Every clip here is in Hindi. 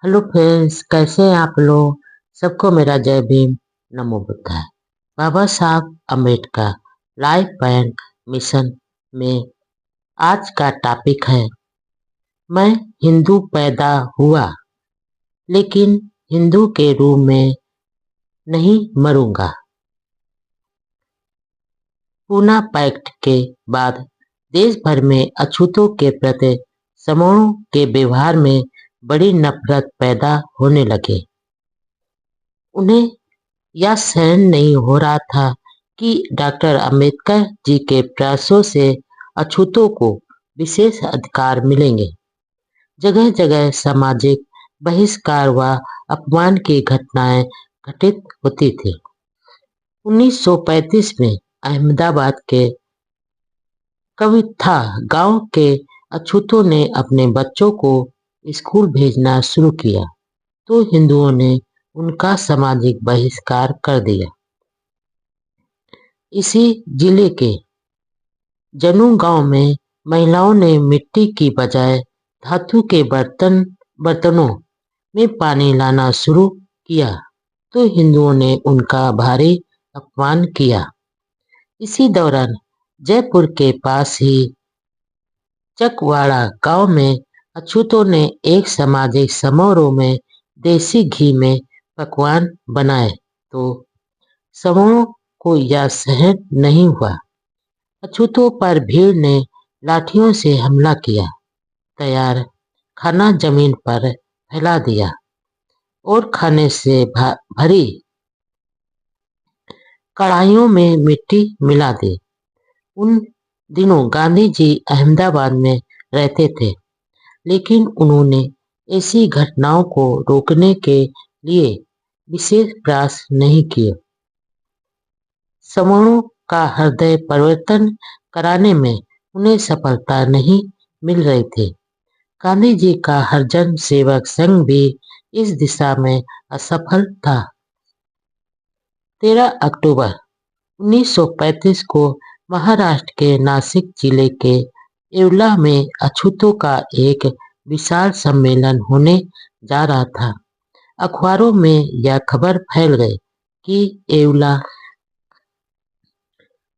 हेलो फ्रेंड्स, कैसे हैं आप लोग। सबको मेरा जय भीम, नमो बुद्धाय। बाबा Saheb Ambedkar life and mission में आज का टॉपिक है, मैं हिंदू पैदा हुआ लेकिन हिंदू के रूप में नहीं मरूंगा। पूना पैक्ट के बाद देश भर में अछूतों के प्रति सवर्णों के व्यवहार में बड़ी नफरत पैदा होने लगे। उन्हें यह सहन नहीं हो रहा था कि डॉक्टर अंबेडकर जी के प्रयासों से अछूतों को विशेष अधिकार मिलेंगे। जगह जगह सामाजिक बहिष्कार व अपमान की घटनाएं घटित होती थी। 1935 में अहमदाबाद के कविथा गांव के अछूतों ने अपने बच्चों को स्कूल भेजना शुरू किया तो हिंदुओं ने उनका सामाजिक बहिष्कार कर दिया। इसी जिले के जनू गांव में महिलाओं ने मिट्टी की बजाय धातु के बर्तनों में पानी लाना शुरू किया तो हिंदुओं ने उनका भारी अपमान किया। इसी दौरान जयपुर के पास ही चकवाड़ा गांव में अछूतों ने एक सामाजिक समारोह में देसी घी में पकवान बनाए तो सवर्णों को यह सहन नहीं हुआ। अछूतों पर भीड़ ने लाठियों से हमला किया, तैयार खाना जमीन पर फैला दिया और खाने से भरी कढ़ाइयों में मिट्टी मिला दी। उन दिनों गांधी जी अहमदाबाद में रहते थे, लेकिन उन्होंने ऐसी घटनाओं को रोकने के लिए विशेष प्रयास नहीं किए। सवर्णों का हृदय परिवर्तन कराने में उन्हें सफलता नहीं मिल रही थी। गांधी जी का हरिजन सेवक संघ भी इस दिशा में असफल था। 13 अक्टूबर 1935 को महाराष्ट्र के नासिक जिले के येवला में अछूतों का एक विशाल सम्मेलन होने जा रहा था। अखबारों में यह खबर फैल गई कि येवला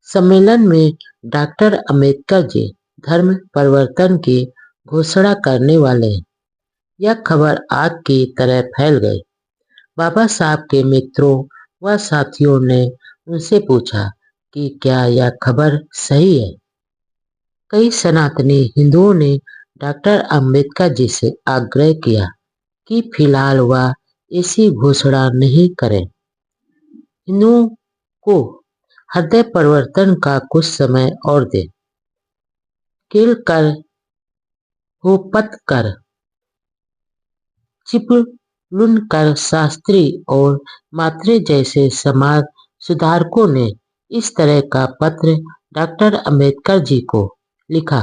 सम्मेलन में डॉक्टर अंबेडकर जी धर्म परिवर्तन की घोषणा करने वाले हैं। यह खबर आग की तरह फैल गई। बाबा साहब के मित्रों व साथियों ने उनसे पूछा कि क्या यह खबर सही है। कई सनातनी हिंदुओं ने डॉक्टर अंबेडकर जी से आग्रह किया कि फिलहाल वह ऐसी घोषणा नहीं करें। हिंदुओं को हृदय परिवर्तन का कुछ समय और दे। केलकर, होपतकर, चिपलुनकर, शास्त्री और मात्रे जैसे समाज सुधारकों ने इस तरह का पत्र डॉक्टर अंबेडकर जी को लिखा।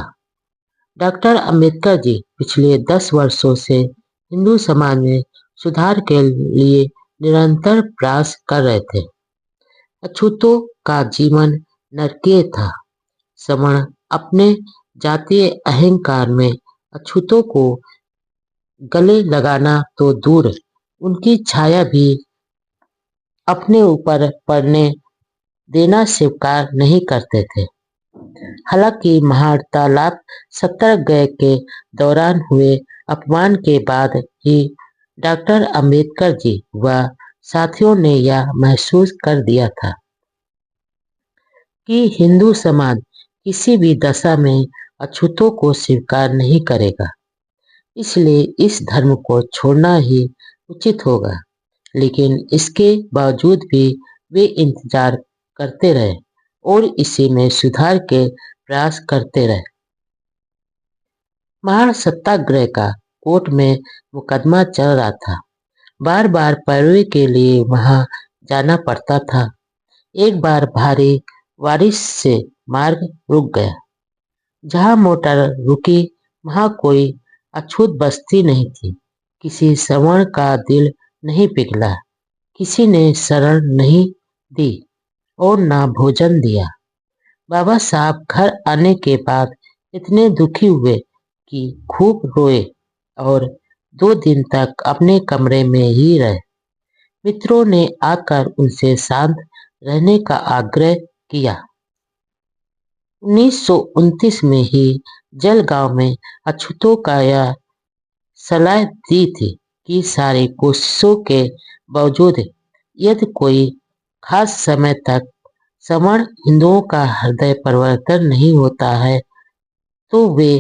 डॉक्टर अंबेडकर जी पिछले 10 वर्षों से हिंदू समाज में सुधार के लिए निरंतर प्रयास कर रहे थे। अछूतों का जीवन नरकीय था। सवर्ण अपने जातीय अहंकार में अछूतों को गले लगाना तो दूर, उनकी छाया भी अपने ऊपर पड़ने देना स्वीकार नहीं करते थे। हालांकि महाहड़ताल सत्याग्रह के दौरान हुए अपमान के बाद ही डॉक्टर अंबेडकर जी व साथियों ने यह महसूस कर दिया था कि हिंदू समाज किसी भी दशा में अछूतों को स्वीकार नहीं करेगा, इसलिए इस धर्म को छोड़ना ही उचित होगा। लेकिन इसके बावजूद भी वे इंतजार करते रहे और इसी में सुधार के प्रयास करते रहे। महान सत्याग्रह का कोर्ट में मुकदमा चल रहा था। बार बार पैरवी के लिए वहां जाना पड़ता था। एक बार भारी बारिश से मार्ग रुक गया। जहां मोटर रुकी वहां कोई अछूत बस्ती नहीं थी। किसी सवर्ण का दिल नहीं पिघला, किसी ने शरण नहीं दी और ना भोजन दिया। बाबा साहब घर आने के बाद इतने दुखी हुए कि खूब रोए और 2 दिन तक अपने कमरे में ही रहे। मित्रों ने आकर उनसे शांत रहने का आग्रह किया। 1929 में ही जलगांव में अछूतों का यह सलाह दी थी कि सारी कोशिशों के बावजूद यदि कोई खास समय तक सवर्ण हिंदुओं का हृदय परिवर्तन नहीं होता है तो वे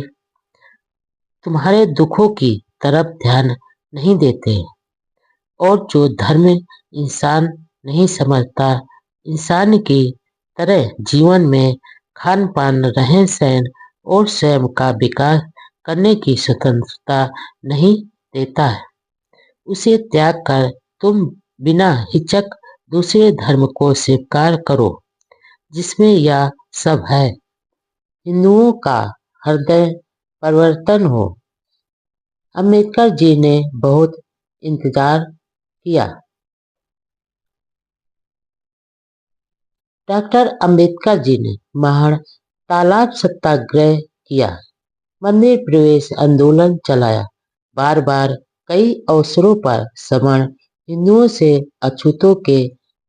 तुम्हारे दुखों की तरफ ध्यान नहीं देते और जो धर्म इंसान नहीं समझता, इंसान की तरह जीवन में खान पान रहन सहन और स्वयं का विकास करने की स्वतंत्रता नहीं देता है, उसे त्याग कर तुम बिना हिचक दूसरे धर्म को स्वीकार करो जिसमें यह सब है, हिंदुओं का हृदय परिवर्तन हो। अम्बेडकर जी ने बहुत इंतजार किया। डॉक्टर अम्बेडकर जी ने महान तालाब सत्याग्रह किया, मंदिर प्रवेश आंदोलन चलाया, बार बार कई अवसरों पर सवर्ण हिंदुओं से अछूतों के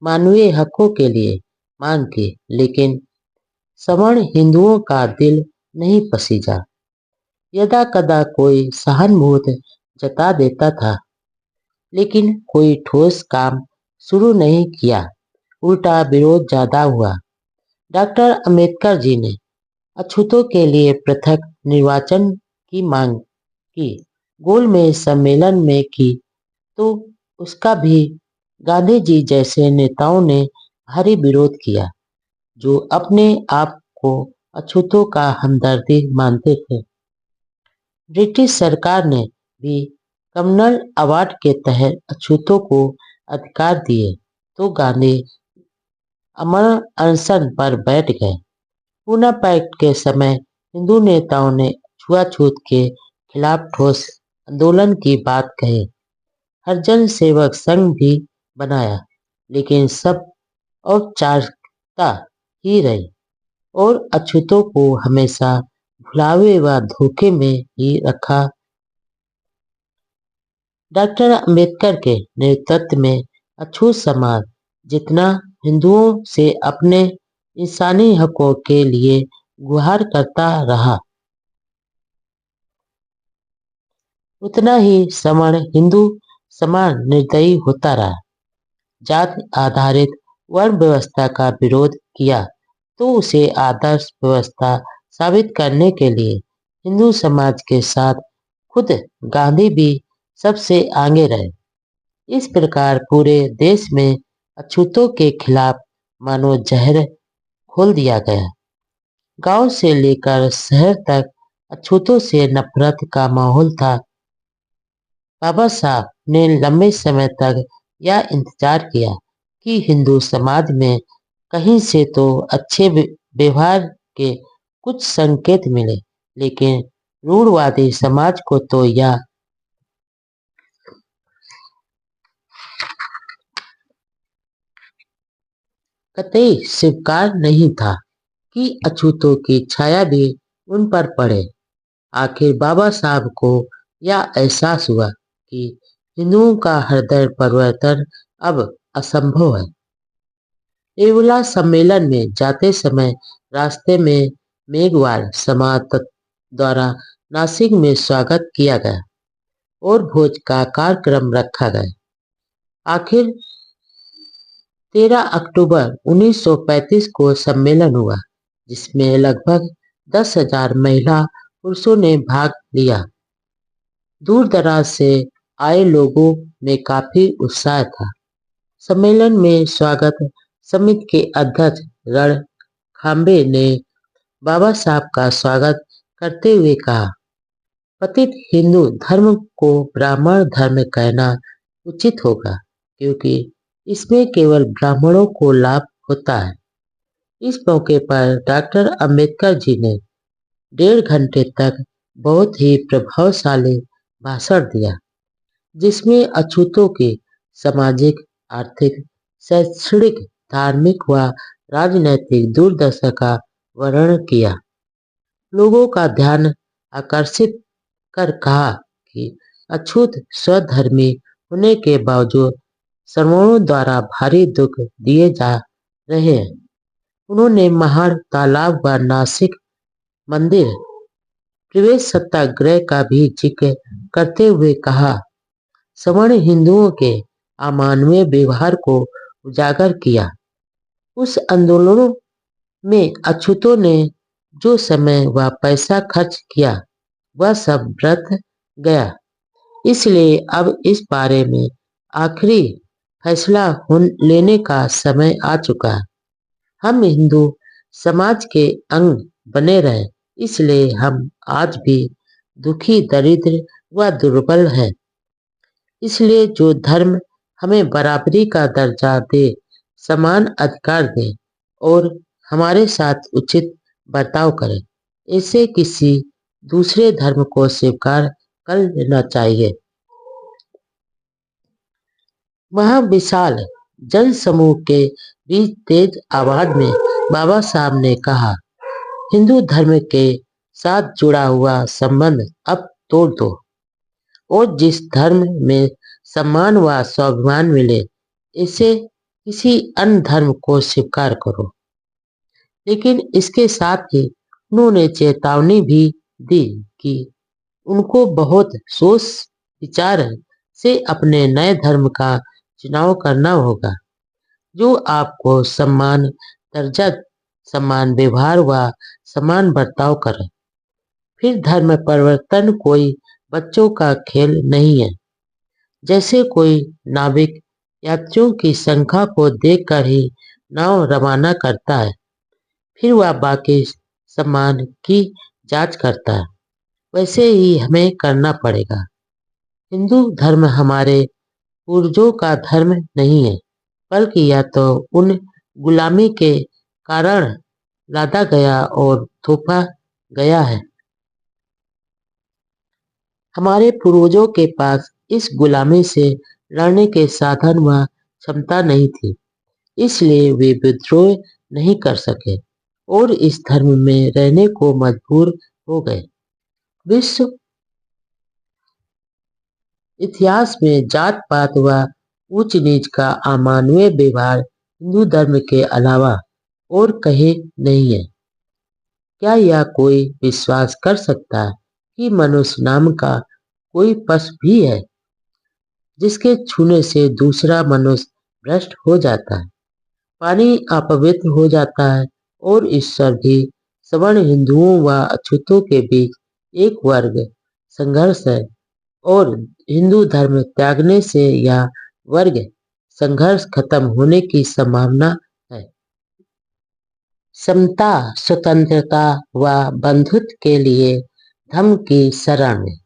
मानवीय हकों के लिए मांग की, लेकिन सवर्ण हिंदुओं का दिल नहीं पसीजा। यदा कदा कोई सहानुभूति जता देता था, लेकिन कोई ठोस काम शुरू नहीं किया, उल्टा विरोध ज्यादा हुआ। डॉक्टर अम्बेडकर जी ने अछूतों के लिए पृथक निर्वाचन की मांग की, गोल में सम्मेलन में की तो उसका भी गांधी जी जैसे नेताओं ने भारी विरोध किया, जो अपने आप को अछूतों का हमदर्दी मानते थे। ब्रिटिश सरकार ने भी कम्युनल अवार्ड के तहत अछूतों को अधिकार दिए तो गांधी अमर अनशन पर बैठ गए। पूना पैक्ट के समय हिंदू नेताओं ने छुआछूत के खिलाफ ठोस आंदोलन की बात कही, हरिजन सेवक संघ भी बनाया, लेकिन सब औपचारिकता ही रही और अछूतों को हमेशा भुलावे व धोखे में ही रखा। डॉक्टर अम्बेडकर के नेतृत्व में अछूत समाज जितना हिंदुओं से अपने इंसानी हकों के लिए गुहार करता रहा, उतना ही सवर्ण हिंदू समाज निर्दयी होता रहा। जाति आधारित वर्ण व्यवस्था का विरोध किया तो उसे आदर्श व्यवस्था साबित करने के लिए हिंदू समाज के साथ खुद गांधी भी सबसे आगे रहे। इस प्रकार पूरे देश में अछूतों के खिलाफ मानो जहर खोल दिया गया। गांव से लेकर शहर तक अछूतों से नफरत का माहौल था। बाबा साहब ने लंबे समय तक यह इंतजार किया कि हिंदू समाज में कहीं से तो अच्छे व्यवहार के कुछ संकेत मिले, लेकिन रूढ़वादी समाज को तो यह कतई स्वीकार नहीं था कि अछूतों की छाया भी उन पर पड़े। आखिर बाबा साहब को यह एहसास हुआ कि हिंदुओं का हृदय परिवर्तन अब असंभव है। एवला सम्मेलन में जाते समय रास्ते में मेघवाल समाज द्वारा नासिक में स्वागत किया गया और भोज का कार्यक्रम रखा गया। आखिर 13 अक्टूबर 1935 को सम्मेलन हुआ, जिसमें लगभग 10,000 महिला पुरुषों ने भाग लिया। दूर दराज से आए लोगों में काफी उत्साह था। सम्मेलन में स्वागत समिति के अध्यक्ष रण खाम्बे ने बाबा साहब का स्वागत करते हुए कहा, पतित हिंदू धर्म को ब्राह्मण धर्म कहना उचित होगा, क्योंकि इसमें केवल ब्राह्मणों को लाभ होता है। इस मौके पर डॉक्टर अम्बेडकर जी ने 1.5 घंटे तक बहुत ही प्रभावशाली भाषण दिया, जिसमें अछूतों की सामाजिक, आर्थिक, शैक्षणिक, धार्मिक व राजनैतिक दुर्दशा का वर्णन किया। लोगों का ध्यान आकर्षित कर कहा कि अछूत स्वधर्मी होने के बावजूद सवर्णों द्वारा भारी दुख दिए जा रहे हैं। उन्होंने महाड़, तालाब व नासिक मंदिर प्रवेश सत्याग्रह का भी जिक्र करते हुए कहा, सवर्ण हिंदुओं के अमानवीय व्यवहार को उजागर किया। उस आंदोलनों में अछूतों ने जो समय व पैसा खर्च किया वह सब व्यर्थ गया। इसलिए अब इस बारे में आखिरी फैसला लेने का समय आ चुका है। हम हिंदू समाज के अंग बने रहे, इसलिए हम आज भी दुखी, दरिद्र व दुर्बल हैं। इसलिए जो धर्म हमें बराबरी का दर्जा दे, समान अधिकार दे और हमारे साथ उचित बर्ताव करे, ऐसे किसी दूसरे धर्म को स्वीकार कर लेना चाहिए। महाविशाल जन समूह के बीच तेज आवाज में बाबा साहब ने कहा, हिंदू धर्म के साथ जुड़ा हुआ संबंध अब तोड़ दो और जिस धर्म में सम्मान व स्वाभिमान मिले, इसे किसी अन्य धर्म को स्वीकार करो। लेकिन इसके साथ ही उन्होंने चेतावनी भी दी कि उनको बहुत सोच विचार से अपने नए धर्म का चुनाव करना होगा, जो आपको समान दर्जा, समान व्यवहार व समान बर्ताव करे। फिर धर्म परिवर्तन कोई बच्चों का खेल नहीं है। जैसे कोई नाविक यात्रियों की संख्या को देखकर ही नाव रवाना करता है, फिर वह बाकी सामान की जांच करता है, वैसे ही हमें करना पड़ेगा। हिंदू धर्म हमारे पूर्वजों का धर्म नहीं है, बल्कि यह तो उन गुलामी के कारण लादा गया और थोपा गया है। हमारे पूर्वजों के पास इस गुलामी से लड़ने के साधन व क्षमता नहीं थी, इसलिए वे विद्रोह नहीं कर सके और इस धर्म में रहने को मजबूर हो गए। विश्व इतिहास में जात पात व ऊंच नीच का अमानवीय व्यवहार हिंदू धर्म के अलावा और कहीं नहीं है। क्या यह कोई विश्वास कर सकता है कि मनुष्य नाम का कोई पशु भी है जिसके छूने से दूसरा मनुष्य भ्रष्ट हो जाता है, पानी अपवित्र हो जाता है और ईश्वर भी सवर्ण हिंदुओं व अछूतों के बीच एक वर्ग संघर्ष है और हिंदू धर्म त्यागने से यह वर्ग संघर्ष खत्म होने की संभावना है। समता, स्वतंत्रता व बंधुत्व के लिए धर्म की शरण में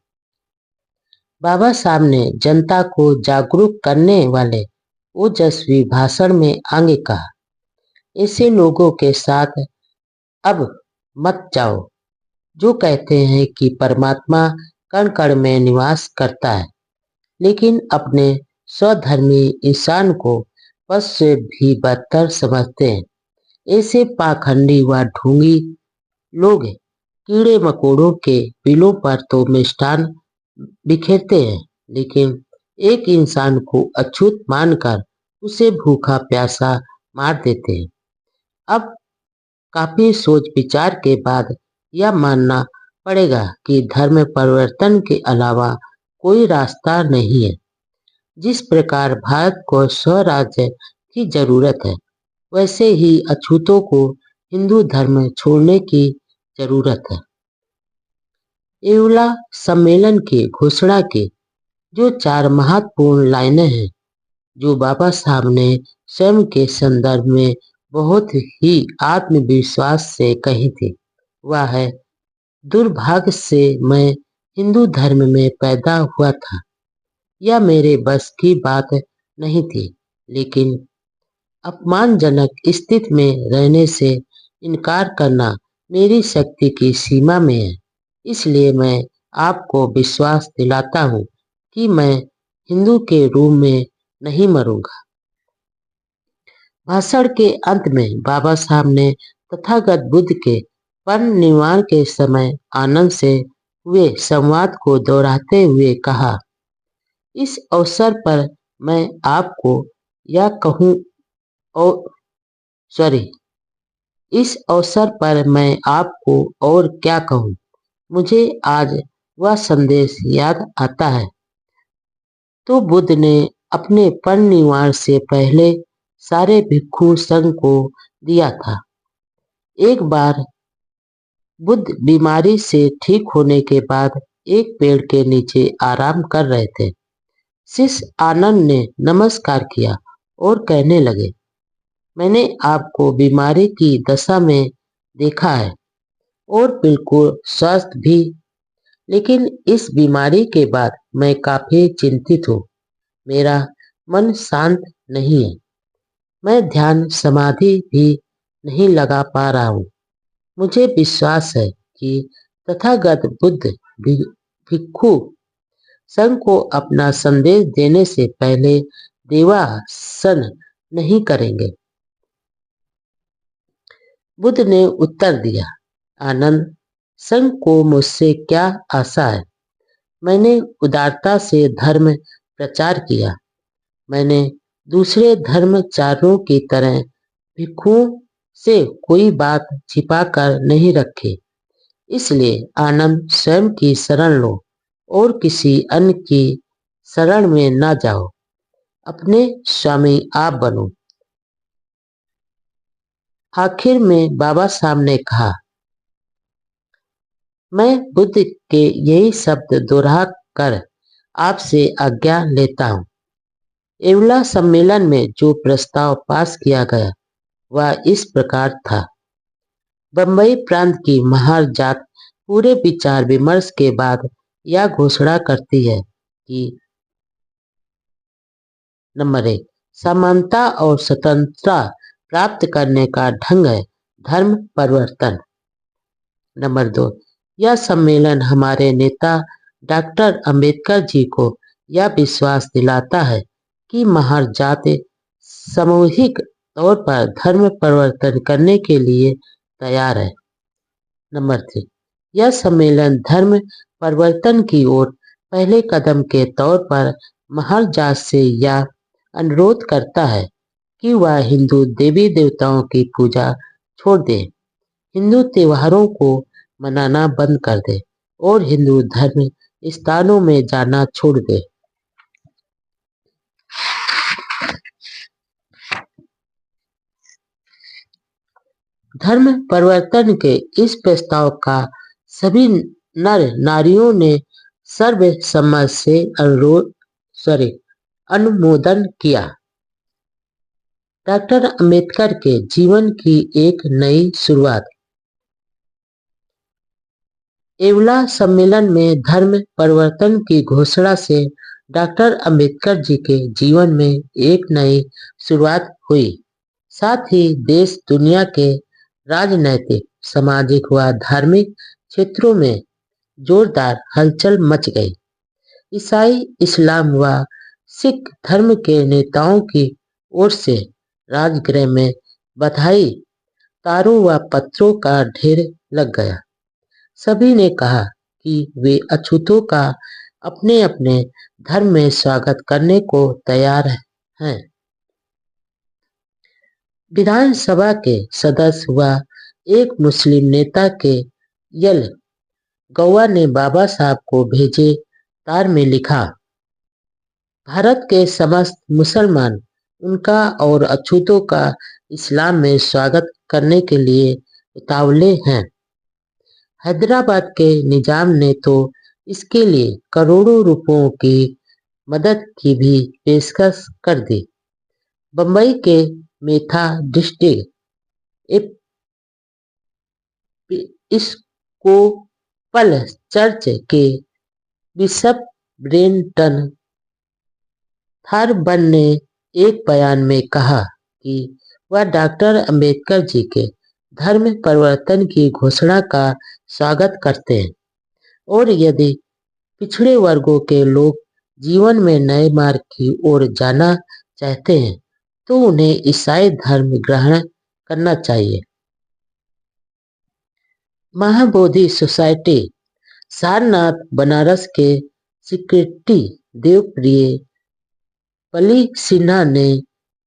बाबा साहब ने जनता को जागरूक करने वाले ओजस्वी भाषण में आगे कहा, ऐसे लोगों के साथ अब मत जाओ जो कहते हैं कि परमात्मा कण कण में निवास करता है, लेकिन अपने स्वधर्मी इंसान को पशु से भी बदतर समझते हैं। ऐसे पाखंडी व ढोंगी लोग कीड़े मकोड़ों के बिलों पर तो मिष्ठान बिखेरते हैं, लेकिन एक इंसान को अछूत मानकर उसे भूखा प्यासा मार देते हैं। अब काफी सोच विचार के बाद यह मानना पड़ेगा कि धर्म परिवर्तन के अलावा कोई रास्ता नहीं है। जिस प्रकार भारत को स्वराज्य की जरूरत है, वैसे ही अछूतों को हिंदू धर्म छोड़ने की जरूरत है। एवला सम्मेलन की घोषणा की जो 4 महत्वपूर्ण लाइनें हैं, जो बाबा साहब ने स्वयं के संदर्भ में बहुत ही आत्मविश्वास से कही थी, वह है, दुर्भाग्य से मैं हिंदू धर्म में पैदा हुआ था। यह मेरे बस की बात नहीं थी, लेकिन अपमानजनक स्थिति में रहने से इनकार करना मेरी शक्ति की सीमा में है। इसलिए मैं आपको विश्वास दिलाता हूँ कि मैं हिंदू के रूप में नहीं मरूंगा। भाषण के अंत में बाबा साहब ने तथागत बुद्ध के परिनिर्वाण के समय आनंद से हुए संवाद को दोहराते हुए कहा, इस अवसर पर मैं आपको यह कहूँ और सॉरी इस अवसर पर मैं आपको और क्या कहूँ, मुझे आज वह संदेश याद आता है तो बुद्ध ने अपने परिनिर्वाण से पहले सारे भिक्षु संघ को दिया था। एक बार बुद्ध बीमारी से ठीक होने के बाद एक पेड़ के नीचे आराम कर रहे थे। शिष्य आनंद ने नमस्कार किया और कहने लगे, मैंने आपको बीमारी की दशा में देखा है और बिल्कुल स्वस्थ भी, लेकिन इस बीमारी के बाद मैं काफी चिंतित हूँ। मेरा मन शांत नहीं है। मैं ध्यान समाधि भी नहीं लगा पा रहा हूँ। मुझे विश्वास है कि तथागत बुद्ध भिक्षु संघ को अपना संदेश देने से पहले देवासन नहीं करेंगे। बुद्ध ने उत्तर दिया, आनंद, संघ को मुझसे क्या आशा है? मैंने उदारता से धर्म प्रचार किया। मैंने दूसरे धर्मचार्यों की तरह भिक्षुओं से कोई बात छिपा कर नहीं रखी। इसलिए आनंद स्वयं की शरण लो और किसी अन्य की शरण में न जाओ। अपने स्वामी आप बनो। आखिर में बाबा साहब ने कहा, मैं बुद्ध के यही शब्द दोहरा कर आपसे आज्ञा लेता हूँ। एवला सम्मेलन में जो प्रस्ताव पास किया गया वह इस प्रकार था। बंबई प्रांत की महार जात पूरे विचार विमर्श के बाद यह घोषणा करती है कि नंबर 1, समानता और स्वतंत्रता प्राप्त करने का ढंग है धर्म परिवर्तन। नंबर 2, यह सम्मेलन हमारे नेता डॉक्टर अंबेडकर जी को यह विश्वास दिलाता है कि महार जाति सामूहिक तौर पर धर्म परिवर्तन करने के लिए तैयार है। नंबर 3, यह सम्मेलन धर्म परिवर्तन की ओर पहले कदम के तौर पर महार जात से यह अनुरोध करता है कि वह हिंदू देवी देवताओं की पूजा छोड़ दे, हिंदू त्योहारों को मनाना बंद कर दे और हिंदू धर्म स्थानों में जाना छोड़ दे। धर्म परिवर्तन के इस प्रस्ताव का सभी नर नारियों ने सर्वसम्मति से अनुमोदन किया। डॉक्टर अंबेडकर के जीवन की एक नई शुरुआत। एवला सम्मेलन में धर्म परिवर्तन की घोषणा से डॉक्टर अंबेडकर जी के जीवन में एक नई शुरुआत हुई। साथ ही देश दुनिया के राजनैतिक, सामाजिक व धार्मिक क्षेत्रों में जोरदार हलचल मच गई। ईसाई, इस्लाम व सिख धर्म के नेताओं की ओर से राजगृह में बधाई तारों व पत्रों का ढेर लग गया। सभी ने कहा कि वे अछूतों का अपने अपने धर्म में स्वागत करने को तैयार हैं। विधानसभा के सदस्य व एक मुस्लिम नेता के यल गौवा ने बाबा साहब को भेजे तार में लिखा, भारत के समस्त मुसलमान उनका और अछूतों का इस्लाम में स्वागत करने के लिए उतावले हैं। हैदराबाद के निजाम ने तो इसके लिए करोड़ों रुपयों की मदद की भी पेशकश कर दी। बंबई के मेथा डिस्ट्रिक्ट एपिस्कोपल चर्च के बिशप ब्रेंटन थारबन ने एक बयान में कहा कि वह डॉक्टर अंबेडकर जी के धर्म परिवर्तन की घोषणा का स्वागत करते हैं और यदि पिछड़े वर्गों के लोग जीवन में नए मार्ग की ओर जाना चाहते हैं तो उन्हें ईसाई धर्म ग्रहण करना चाहिए। महाबोधि सोसाइटी सारनाथ बनारस के सेक्रेटरी देवप्रिय पली सिन्हा ने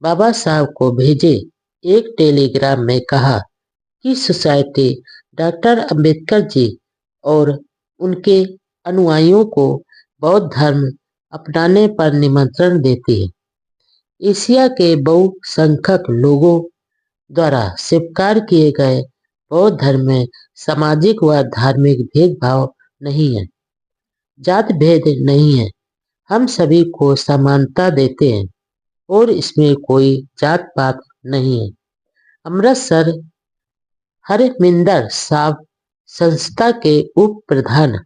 बाबा साहब को भेजे एक टेलीग्राम में कहा कि सोसाइटी डॉक्टर अंबेडकर जी और उनके अनुयायियों को बौद्ध धर्म अपनाने पर निमंत्रण देती है। एशिया के बहुसंख्यक लोगों द्वारा स्वीकार किए गए बौद्ध धर्म में सामाजिक व धार्मिक भेदभाव नहीं है, जात भेद नहीं है। हम सभी को समानता देते हैं और इसमें कोई जात पात नहीं है। अमृतसर हरमिंदर साहब संस्था के उप प्रधान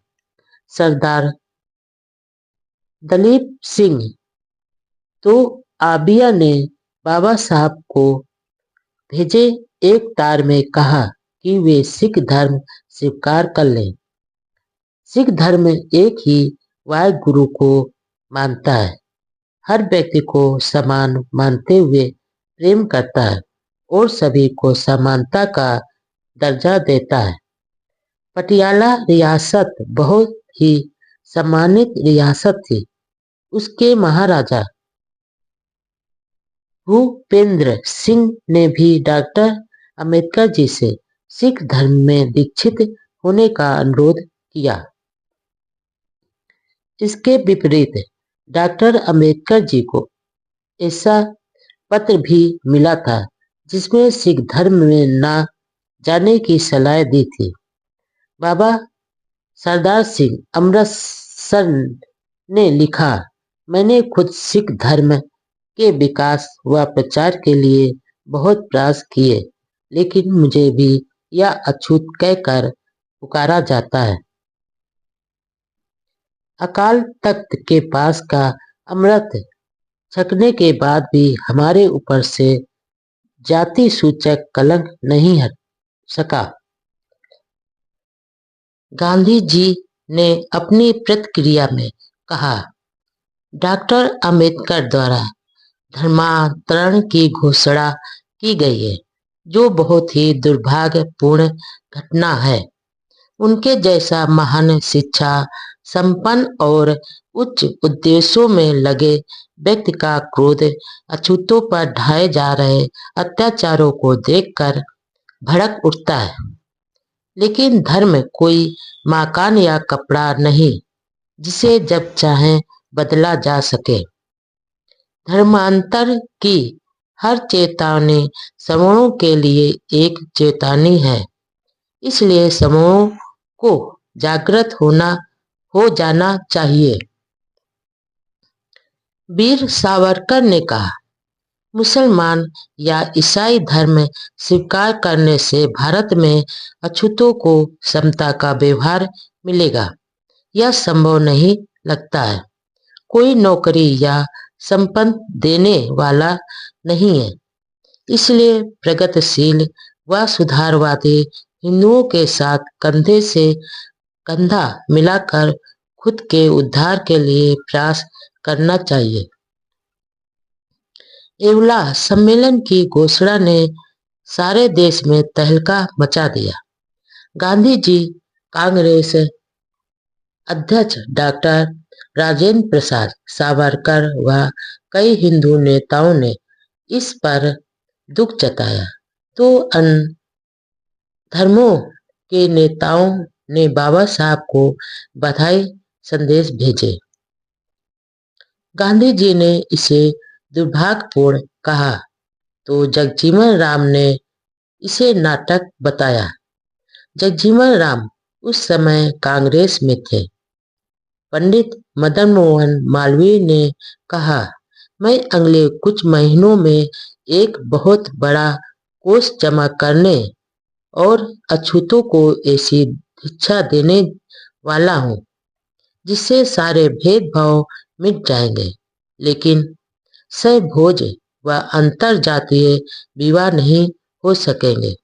सरदार दलीप सिंह तो आबिया ने बाबा साहब को भेजे एक तार में कहा कि वे सिख धर्म स्वीकार कर लें। सिख धर्म एक ही वाहिगुरु को मानता है, हर व्यक्ति को समान मानते हुए प्रेम करता है और सभी को समानता का दर्जा देता है। पटियाला रियासत बहुत ही सम्मानित रियासत थी। उसके महाराजा भूपेंद्र सिंह ने भी डॉक्टर अंबेडकर जी से सिख धर्म में दीक्षित होने का अनुरोध किया। इसके विपरीत डॉक्टर अंबेडकर जी को ऐसा पत्र भी मिला था जिसमें सिख धर्म में ना जाने की सलाह दी थी। बाबा सरदार सिंह अमृतसर ने लिखा, मैंने खुद सिख धर्म के विकास व प्रचार के लिए बहुत प्रयास किए, लेकिन मुझे भी यह अछूत कहकर पुकारा जाता है। अकाल तख्त के पास का अमृत छकने के बाद भी हमारे ऊपर से जाति सूचक कलंक नहीं हट सका। गांधी जी ने अपनी प्रतिक्रिया में कहा, डॉक्टर अंबेडकर द्वारा धर्मांतरण की घोषणा की गई है, जो बहुत ही दुर्भाग्यपूर्ण घटना है। उनके जैसा महान शिक्षा संपन्न और उच्च उद्देश्यों में लगे व्यक्ति का क्रोध अछूतों पर ढाए जा रहे अत्याचारों को देखकर भड़क उठता है। लेकिन धर्म कोई मकान या कपड़ा नहीं जिसे जब चाहे बदला जा सके। धर्मांतर की हर चेतावनी समूहों के लिए एक चेतावनी है, इसलिए समूहों को जागृत हो जाना चाहिए। वीर सावरकर ने कहा, मुसलमान या ईसाई धर्म स्वीकार करने से भारत में अछूतों को समता का व्यवहार मिलेगा, यह संभव नहीं लगता है। कोई नौकरी या संपत्ति देने वाला नहीं है, इसलिए प्रगतिशील व सुधारवादी हिंदुओं के साथ कंधे से कंधा मिलाकर खुद के उद्धार के लिए प्रयास करना चाहिए। एवला सम्मेलन की घोषणा ने सारे देश में तहलका मचा दिया। गांधी जी, कांग्रेस अध्यक्ष डॉक्टर राजेंद्र प्रसाद सावरकर व कई हिंदू नेताओं ने इस पर दुख जताया, तो अन्य धर्मों के नेताओं ने बाबा साहब को बधाई संदेश भेजे। गांधी जी ने इसे दुर्भाग्यपूर्ण कहा तो जगजीवन राम ने इसे नाटक बताया। जगजीवन राम उस समय कांग्रेस में थे। पंडित मदन मोहन मालवीय ने कहा, मैं अगले कुछ महीनों में एक बहुत बड़ा कोष जमा करने और अछूतों को ऐसी दीक्षा देने वाला हूँ जिससे सारे भेदभाव मिट जाएंगे, लेकिन सहभोज व अंतर जातीय विवाह नहीं हो सकेंगे।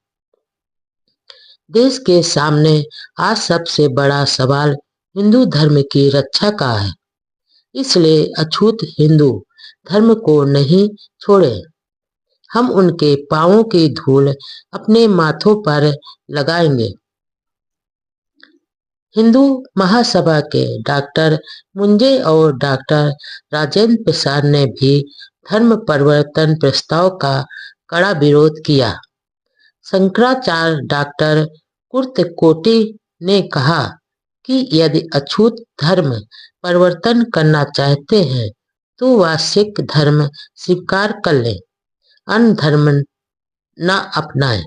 देश के सामने आज सबसे बड़ा सवाल हिंदू धर्म की रक्षा का है, इसलिए अछूत हिंदू धर्म को नहीं छोड़े। हम उनके पांवों की धूल अपने माथों पर लगाएंगे। हिंदू महासभा के डॉक्टर मुंजे और डॉक्टर राजेंद्र प्रसाद ने भी धर्म परिवर्तन प्रस्ताव का कड़ा विरोध किया। शंकराचार्य डॉक्टर कुर्तकोटी ने कहा कि यदि अछूत धर्म परिवर्तन करना चाहते हैं तो वह सिख धर्म स्वीकार कर लें, अन्य धर्म न अपनाएं।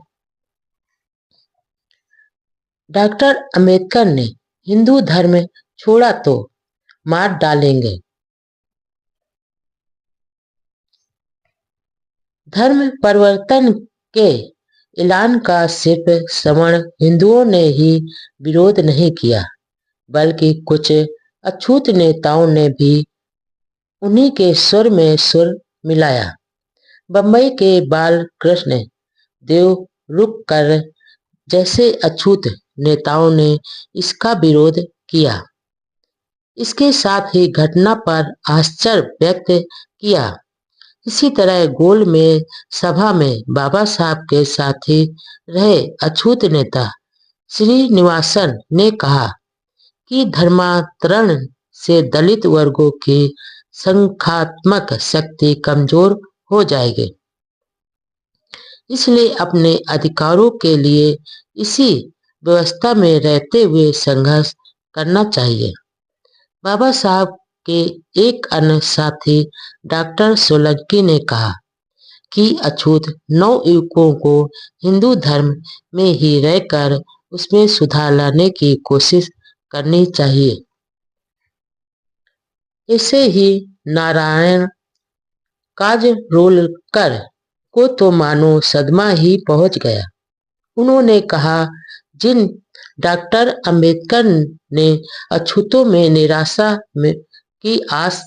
डॉक्टर अंबेडकर ने हिंदू धर्म छोड़ा तो मार डालेंगे। धर्म परिवर्तन के ऐलान का सिर्फ सवर्ण हिंदुओं ने ही विरोध नहीं किया, बल्कि कुछ अछूत नेताओं ने भी उन्हीं के सुर में सुर मिलाया। बंबई के बाल कृष्ण देवरुखकर जैसे अछूत नेताओं ने इसका विरोध किया। इसके साथ ही घटना पर आश्चर्य व्यक्त किया। इसी तरह गोल में सभा में बाबा साहब के साथी रहे अछूत नेता श्रीनिवासन ने कहा कि धर्मांतरण से दलित वर्गों की संख्यात्मक शक्ति कमजोर हो जाएगी, इसलिए अपने अधिकारों के लिए इसी व्यवस्था में रहते हुए संघर्ष करना चाहिए। बाबा साहब के एक अन्य साथी डॉक्टर सोलंकी ने कहा कि अछूत नवयुवकों को हिंदू धर्म में ही रहकर उसमें सुधार लाने की कोशिश करनी चाहिए। ऐसे ही नारायण काजरोलकर को तो मानो सदमा ही पहुंच गया। उन्होंने कहा, जिन डॉक्टर अंबेडकर ने अछूतों में निराशा की आस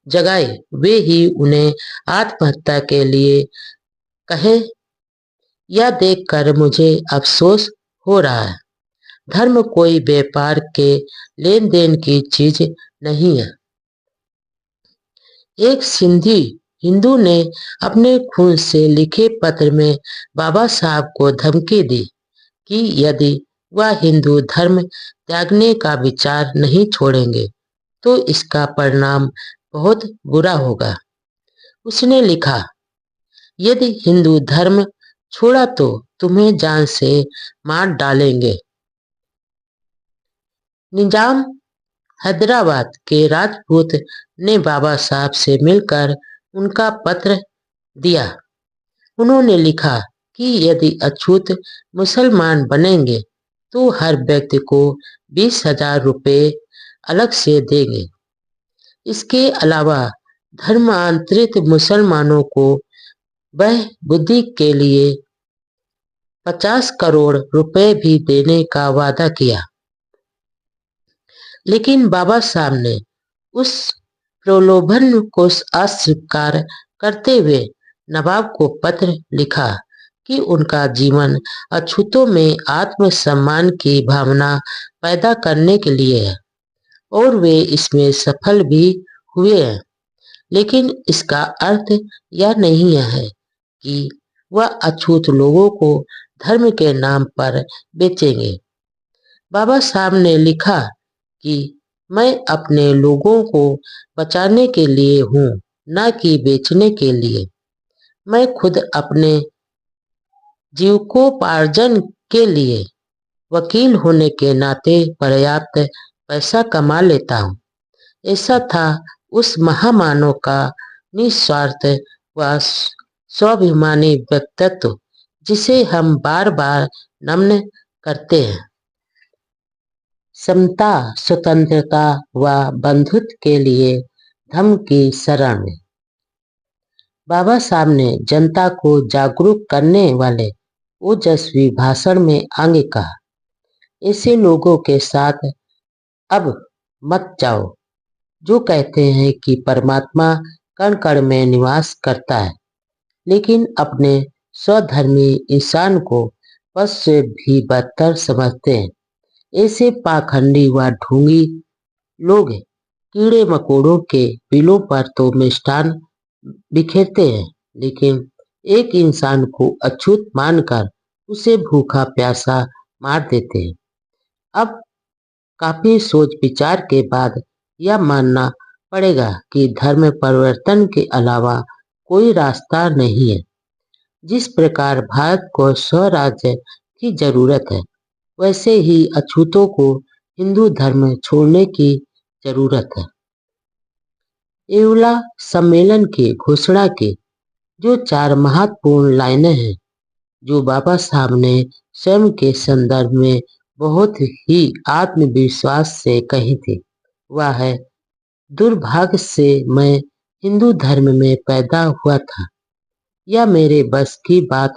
जगाई, वे ही उन्हें आत्महत्या के लिए कहे। यह देखकर मुझे अफसोस हो रहा है। धर्म कोई व्यापार के लेन देन की चीज नहीं है। एक सिंधी हिंदू ने अपने खून से लिखे पत्र में बाबा साहब को धमकी दी कि यदि वह हिंदू धर्म त्यागने का विचार नहीं छोड़ेंगे तो इसका परिणाम बहुत बुरा होगा। उसने लिखा, यदि हिंदू धर्म छोड़ा तो तुम्हें जान से मार डालेंगे। निजाम हैदराबाद के राजपूत ने बाबा साहब से मिलकर उनका पत्र दिया। उन्होंने लिखा कि यदि अछूत मुसलमान बनेंगे तो हर व्यक्ति को 20,000 रुपये अलग से देंगे। इसके अलावा धर्मांतरित मुसलमानों को वह बुद्धि के लिए 50 करोड़ रुपए भी देने का वादा किया। लेकिन बाबा साहब ने उस प्रलोभन को अस्वीकार करते हुए नवाब को पत्र लिखा कि उनका जीवन अछूतों में आत्मसम्मान की भावना पैदा करने के लिए है और वे इसमें सफल भी हुए हैं। लेकिन इसका अर्थ यह नहीं है कि वह अछूत लोगों को धर्म के नाम पर बेचेंगे। बाबा साहब ने लिखा कि मैं अपने लोगों को बचाने के लिए हूँ, न कि बेचने के लिए। मैं खुद अपने जीविकोपार्जन के लिए वकील होने के नाते पर्याप्त पैसा कमा लेता हूँ। ऐसा था उस महामानव का निस्वार्थ व स्वाभिमानी व्यक्तित्व जिसे हम बार बार नमन करते हैं। समता, स्वतंत्रता व बंधुत्व के लिए धम्म की शरण में बाबा साहब ने जनता को जागरूक करने वाले ओजस्वी भाषण में आगे कहा, ऐसे लोगों के साथ अब मत जाओ जो कहते हैं कि परमात्मा कण कण में निवास करता है, लेकिन अपने स्वधर्मी इंसान को पशु से भी बदतर समझते हैं। ऐसे पाखंडी व ढोंगी लोग कीड़े मकोड़ों के बिलों पर तो मिष्ठान बिखेरते हैं, लेकिन एक इंसान को अछूत मानकर उसे भूखा प्यासा मार देते हैं। अब काफी सोच विचार के बाद यह मानना पड़ेगा कि धर्म परिवर्तन के अलावा कोई रास्ता नहीं है। जिस प्रकार भारत को स्वराज्य की जरूरत है, वैसे ही अछूतों को हिंदू धर्म छोड़ने की जरूरत है। एवला सम्मेलन की घोषणा की जो 4 महत्वपूर्ण लाइनें हैं, जो बाबा साहब ने स्वयं के संदर्भ में बहुत ही आत्मविश्वास से कही थी, वह है, दुर्भाग्य से मैं हिंदू धर्म में पैदा हुआ था। यह मेरे बस की बात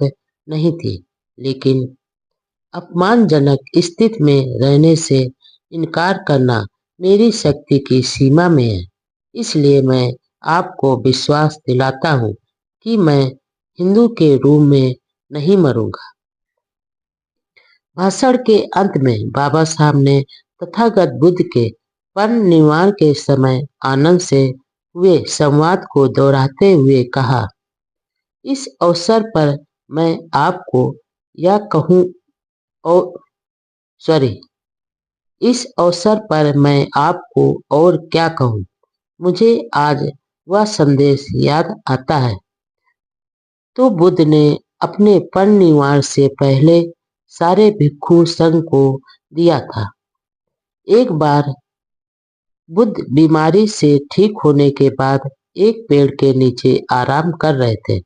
नहीं थी, लेकिन अपमानजनक स्थिति में रहने से इनकार करना मेरी शक्ति की सीमा में है। इसलिए मैं आपको विश्वास दिलाता हूँ कि मैं हिंदू के रूप में नहीं मरूंगा। भाषण के अंत में बाबा साहब ने तथागत बुद्ध के परिनिर्वाण के समय आनंद से हुए संवाद को दोहराते हुए कहा, इस अवसर पर मैं आपको यह कहूँ और सॉरी इस अवसर पर मैं आपको और क्या कहूँ, मुझे आज वह संदेश याद आता है तो बुद्ध ने अपने परिनिर्वाण से पहले सारे भिक्षु संघ को दिया था। एक बार बुद्ध बीमारी से ठीक होने के बाद एक पेड़ के नीचे आराम कर रहे थे।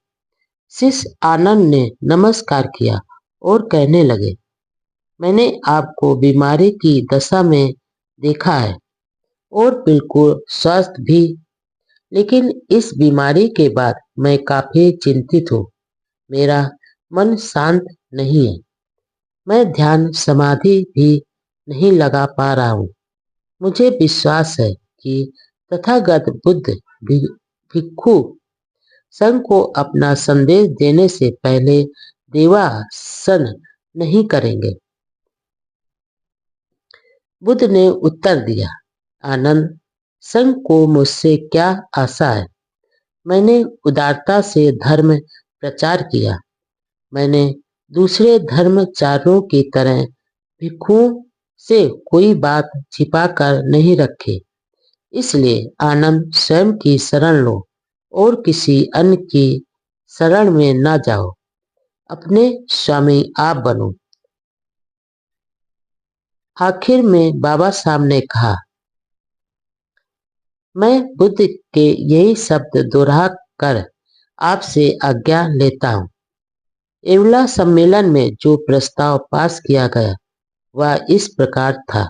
शिष्य आनंद ने नमस्कार किया और कहने लगे, मैंने आपको बीमारी की दशा में देखा है और बिल्कुल स्वस्थ भी, लेकिन इस बीमारी के बाद मैं काफी चिंतित हूँ। मेरा मन शांत नहीं है। मैं ध्यान समाधि भी नहीं लगा पा रहा हूँ। मुझे विश्वास है कि तथागत बुद्ध भिक्षु संघ को अपना संदेश देने से पहले देवासन नहीं करेंगे। बुद्ध ने उत्तर दिया, आनंद, संघ को मुझसे क्या आशा है? मैंने उदारता से धर्म प्रचार किया। मैंने दूसरे धर्मचार्यों की तरह भिक्षुओं से कोई बात छिपा कर नहीं रखी। इसलिए आनंद स्वयं की शरण लो और किसी अन्य की शरण में न जाओ। अपने स्वामी आप बनो। आखिर में बाबा साहब ने कहा, मैं बुद्ध के यही शब्द दोहरा कर आपसे आज्ञा लेता हूँ। एवला सम्मेलन में जो प्रस्ताव पास किया गया वह इस प्रकार था,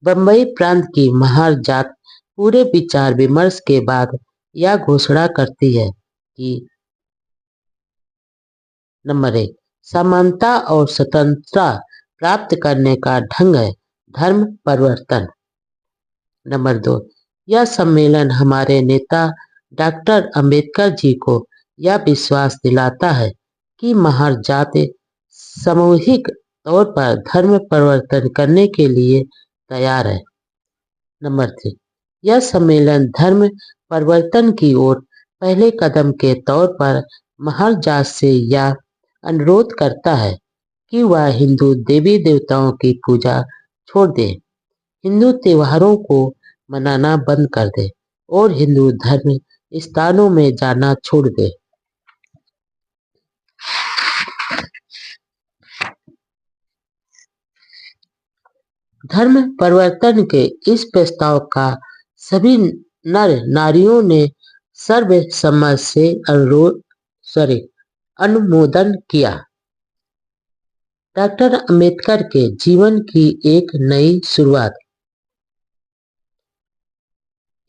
बंबई प्रांत की महार जात पूरे विचार विमर्श के बाद यह घोषणा करती है कि नंबर 1, समानता और स्वतंत्रता प्राप्त करने का ढंग है धर्म परिवर्तन। नंबर 2, यह सम्मेलन हमारे नेता डॉक्टर अंबेडकर जी को यह विश्वास दिलाता है कि महार जाति सामूहिक तौर पर धर्म परिवर्तन करने के लिए तैयार है। नंबर 3, यह सम्मेलन धर्म परिवर्तन की ओर पहले कदम के तौर पर महार जात से यह अनुरोध करता है कि वह हिंदू देवी देवताओं की पूजा छोड़ दे, हिंदू त्योहारों को मनाना बंद कर दे और हिंदू धर्म स्थानों में जाना छोड़ दे। धर्म परिवर्तन के इस प्रस्ताव का सभी नर नारियों ने सर्वसम्मति से अनुमोदन किया। डॉक्टर अंबेडकर के जीवन की एक नई शुरुआत।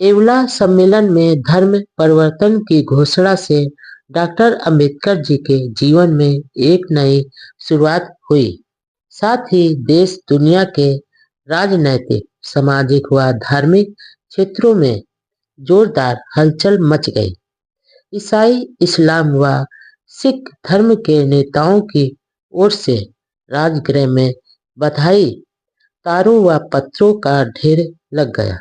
एवला सम्मेलन में धर्म परिवर्तन की घोषणा से डॉक्टर अंबेडकर जी के जीवन में एक नई शुरुआत हुई। साथ ही देश दुनिया के राजनैतिक, सामाजिक व धार्मिक क्षेत्रों में जोरदार हलचल मच गई। ईसाई, इस्लाम व सिख धर्म के नेताओं की ओर से राजगृह में बधाई तारों व पत्रों का ढेर लग गया।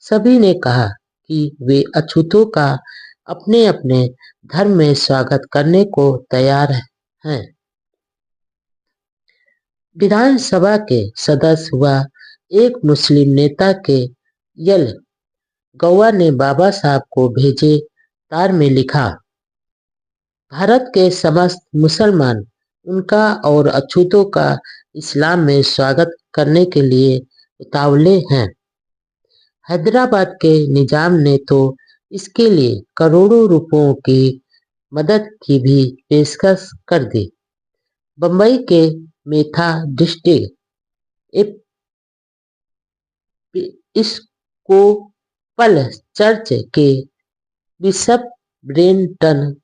सभी ने कहा कि वे अछूतों का अपने अपने धर्म में स्वागत करने को तैयार हैं। विधानसभा के सदस्य व एक मुस्लिम नेता के यल गौवा ने बाबा साहब को भेजे तार में लिखा, भारत के समस्त मुसलमान उनका और अछूतों का इस्लाम में स्वागत करने के लिए उतावले हैं। हैदराबाद के निजाम ने तो इसके लिए करोड़ों रुपयों की मदद की भी पेशकश कर दी। बम्बई के मेथाडिस्ट एपिस्कोपल चर्च के बिशप ब्रेंटन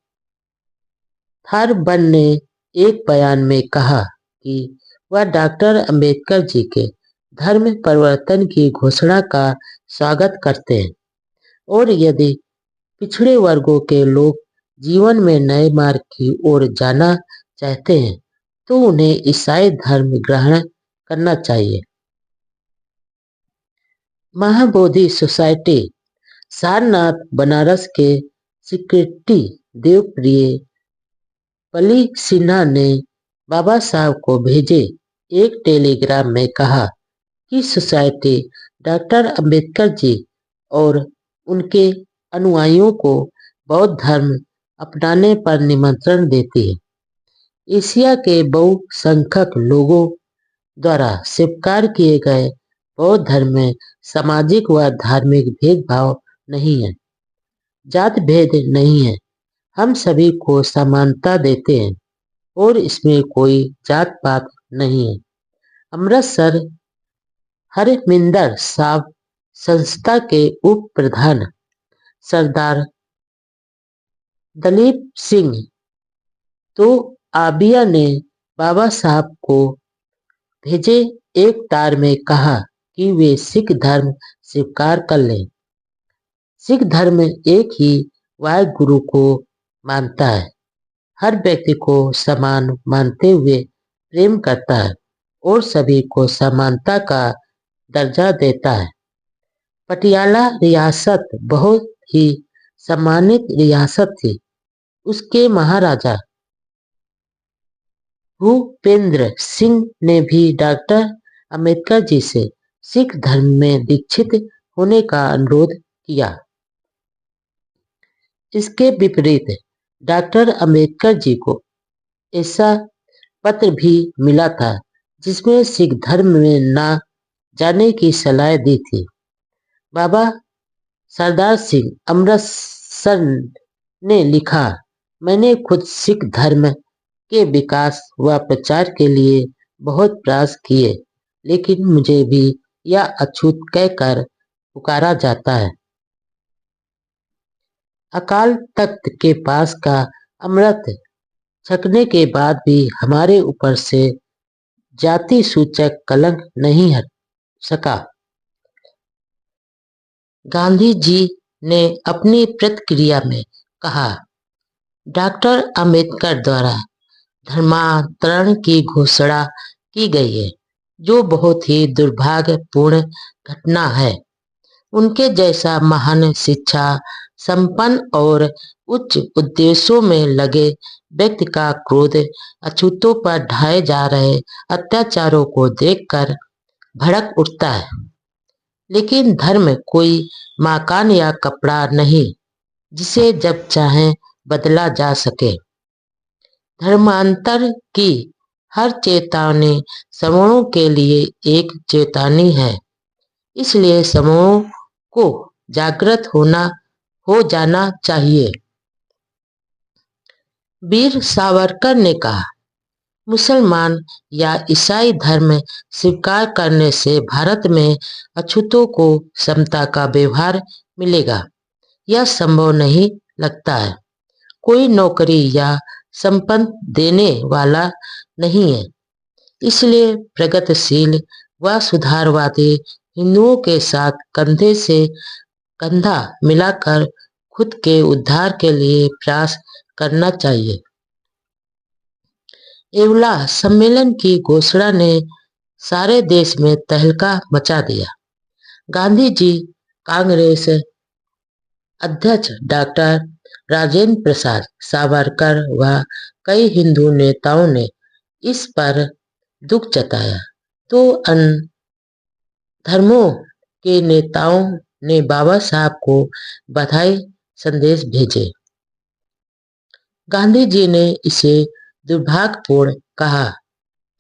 थारबन ने एक बयान में कहा कि वह डॉक्टर अंबेडकर जी के धर्म परिवर्तन की घोषणा का स्वागत करते हैं और यदि पिछड़े वर्गों के लोग जीवन में नए मार्ग की ओर जाना चाहते हैं तो उन्हें ईसाई धर्म ग्रहण करना चाहिए। महाबोधि सोसाइटी सारनाथ बनारस के सेक्रेटरी देवप्रिय पली सिन्हा ने बाबा साहब को भेजे एक टेलीग्राम में कहा कि सोसाइटी डॉक्टर अंबेडकर जी और उनके अनुयायियों को बौद्ध धर्म अपनाने पर निमंत्रण देती है। एशिया के बहुसंख्यक लोगों द्वारा स्वीकार किए गए बौद्ध धर्म में सामाजिक व धार्मिक भेदभाव नहीं है, जात भेद नहीं है। हम सभी को समानता देते हैं और इसमें कोई जात पात नहीं है। अमृतसर हरमिंदर साहब संस्था के उप प्रधान सरदार दलीप सिंह तो आबिया ने बाबा साहब को भेजे एक तार में कहा कि वे सिख धर्म स्वीकार कर लें। सिख धर्म एक ही वाहिगुरु को मानता है, हर व्यक्ति को समान मानते हुए प्रेम करता है और सभी को समानता का दर्जा देता है। पटियाला रियासत बहुत ही सम्मानित रियासत थी। उसके महाराजा भूपेंद्र सिंह ने भी डॉक्टर अंबेडकर जी से सिख धर्म में दीक्षित होने का अनुरोध किया। इसके विपरीत डॉक्टर अंबेडकर जी को ऐसा पत्र भी मिला था जिसमें सिख धर्म में ना जाने की सलाह दी थी। बाबा सरदार सिंह अमृतसर ने लिखा, मैंने खुद सिख धर्म के विकास व प्रचार के लिए बहुत प्रयास किए, लेकिन मुझे भी यह अछूत कहकर पुकारा जाता है। अकाल तख्त के पास का अमृत छकने के बाद भी हमारे ऊपर से जाति सूचक कलंक नहीं हट सका। गांधी जी ने अपनी प्रतिक्रिया में कहा, डॉक्टर अंबेडकर द्वारा धर्मांतरण की घोषणा की गई है, जो बहुत ही दुर्भाग्यपूर्ण घटना है। उनके जैसा महान शिक्षा संपन्न और उच्च उद्देश्यों में लगे व्यक्ति का क्रोध अछूतों पर ढाए जा रहे अत्याचारों को देखकर भड़क उठता है। लेकिन धर्म कोई मकान या कपड़ा नहीं जिसे जब चाहे बदला जा सके। धर्मांतर की हर चेतावनी समूहों के लिए एक चेतावनी है, इसलिए समूहों को जागृत हो जाना चाहिए। वीर सावरकर ने कहा, मुसलमान या ईसाई धर्म स्वीकार करने से भारत में अछूतों को समता का व्यवहार मिलेगा, यह संभव नहीं लगता है। कोई नौकरी या संपत्ति देने वाला नहीं है। इसलिए प्रगतिशील व सुधारवादी हिंदुओं के साथ कंधे से कंधा मिलाकर खुद के उद्धार के लिए प्रयास करना चाहिए। एवला सम्मेलन की घोषणा ने सारे देश में तहलका मचा दिया। गांधी जी, कांग्रेस अध्यक्ष डॉक्टर राजेंद्र प्रसाद सावरकर व कई हिंदू नेताओं ने इस पर दुख जताया तो धर्मों के नेताओं ने बाबा साहब को बधाई संदेश भेजे। गांधी जी ने इसे दुर्भाग्यपूर्ण कहा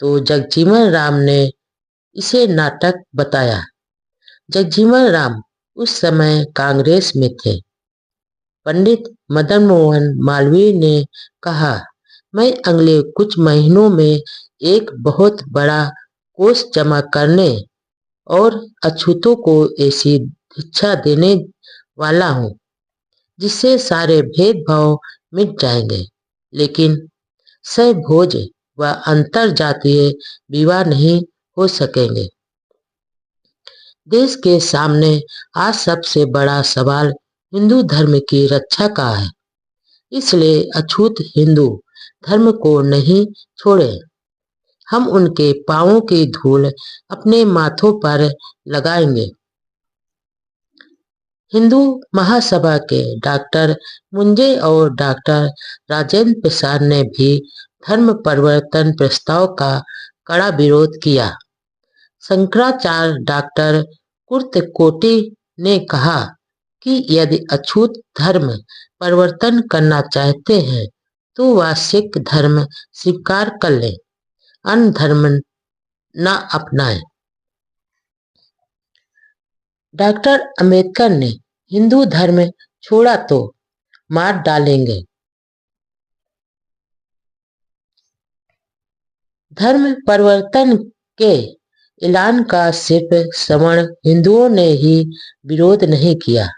तो जगजीवन राम ने इसे नाटक बताया। जगजीवन राम उस समय कांग्रेस में थे। पंडित मदन मोहन मालवीय ने कहा, मैं अगले कुछ महीनों में एक बहुत बड़ा कोष जमा करने और अछूतों को ऐसी दीक्षा देने वाला हूँ जिससे सारे भेदभाव मिट जाएंगे, लेकिन सहभोज व अंतर जातीय विवाह नहीं हो सकेंगे। देश के सामने आज सबसे बड़ा सवाल हिंदू धर्म की रक्षा का है, इसलिए अछूत हिंदू धर्म को नहीं छोड़े। हम उनके पांवों की धूल अपने माथों पर लगाएंगे। हिंदू महासभा के डॉक्टर मुंजे और डॉक्टर राजेंद्र प्रसाद ने भी धर्म परिवर्तन प्रस्ताव का कड़ा विरोध किया। शंकराचार्य डॉक्टर कुर्तकोटी ने कहा कि यदि अछूत धर्म परिवर्तन करना चाहते हैं तो वह सिख धर्म स्वीकार कर लें, अन्य धर्म न अपनाएं। डॉक्टर अंबेडकर ने हिंदू धर्म छोड़ा तो मार डालेंगे। धर्म परिवर्तन के ऐलान का सिर्फ सवर्ण हिंदुओं ने ही विरोध नहीं किया,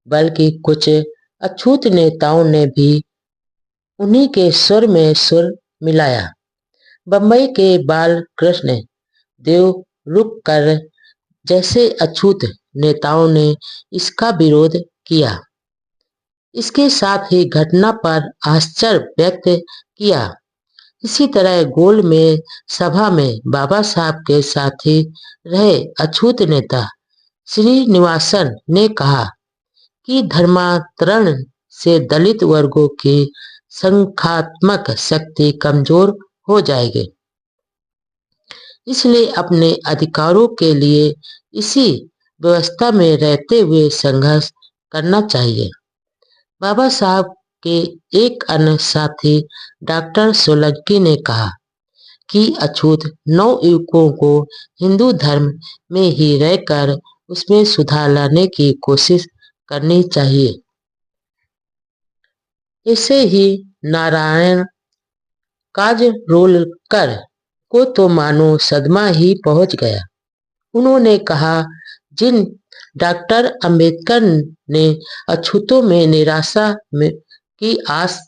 बल्कि कुछ अछूत नेताओं ने भी उन्हीं के सुर में सुर मिलाया। बम्बई के बाल कृष्ण देवरुखकर जैसे अछूत नेताओं ने इसका विरोध किया। इसके साथ ही घटना पर आश्चर्य व्यक्त किया। इसी तरह गोल में सभा में बाबा साहब के साथी रहे अछूत नेता श्रीनिवासन ने कहा कि धर्मांतरण से दलित वर्गों की संख्यात्मक शक्ति कमजोर हो जाएगी, इसलिए अपने अधिकारों के लिए इसी व्यवस्था में रहते हुए संघर्ष करना चाहिए। बाबा साहब के एक अन्य साथी डॉक्टर सोलंकी ने कहा कि अछूत नवयुवकों को हिंदू धर्म में ही रहकर उसमें सुधार लाने की कोशिश करनी चाहिए। ऐसे ही नारायण काजरोलकर को तो मानो सदमा ही पहुंच गया। उन्होंने कहा, जिन डॉक्टर अंबेडकर ने अछूतों में निराशा की आस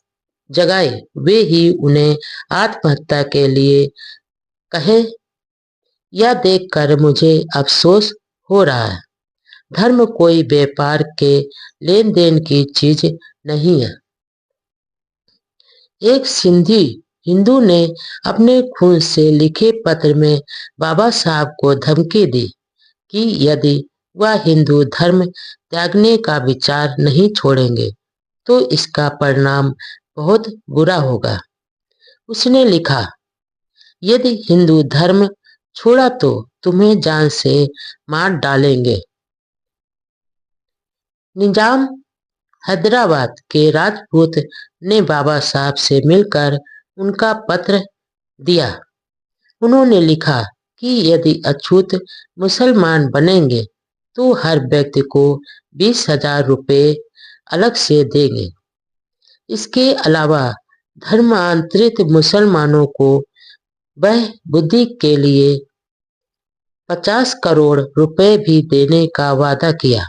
जगाई, वे ही उन्हें आत्महत्या के लिए कहे। यह देखकर मुझे अफसोस हो रहा है। धर्म कोई व्यापार के लेन देन की चीज नहीं है। एक सिंधी हिंदू ने अपने खून से लिखे पत्र में बाबा साहब को धमकी दी कि यदि वह हिंदू धर्म त्यागने का विचार नहीं छोड़ेंगे तो इसका परिणाम बहुत बुरा होगा। उसने लिखा, यदि हिंदू धर्म छोड़ा तो तुम्हें जान से मार डालेंगे। निजाम हैदराबाद के राजपूत ने बाबा साहब से मिलकर उनका पत्र दिया। उन्होंने लिखा कि यदि अछूत मुसलमान बनेंगे तो हर व्यक्ति को 20,000 रुपये अलग से देंगे। इसके अलावा धर्मांतरित मुसलमानों को वह बुद्धि के लिए 50 करोड़ रुपए भी देने का वादा किया।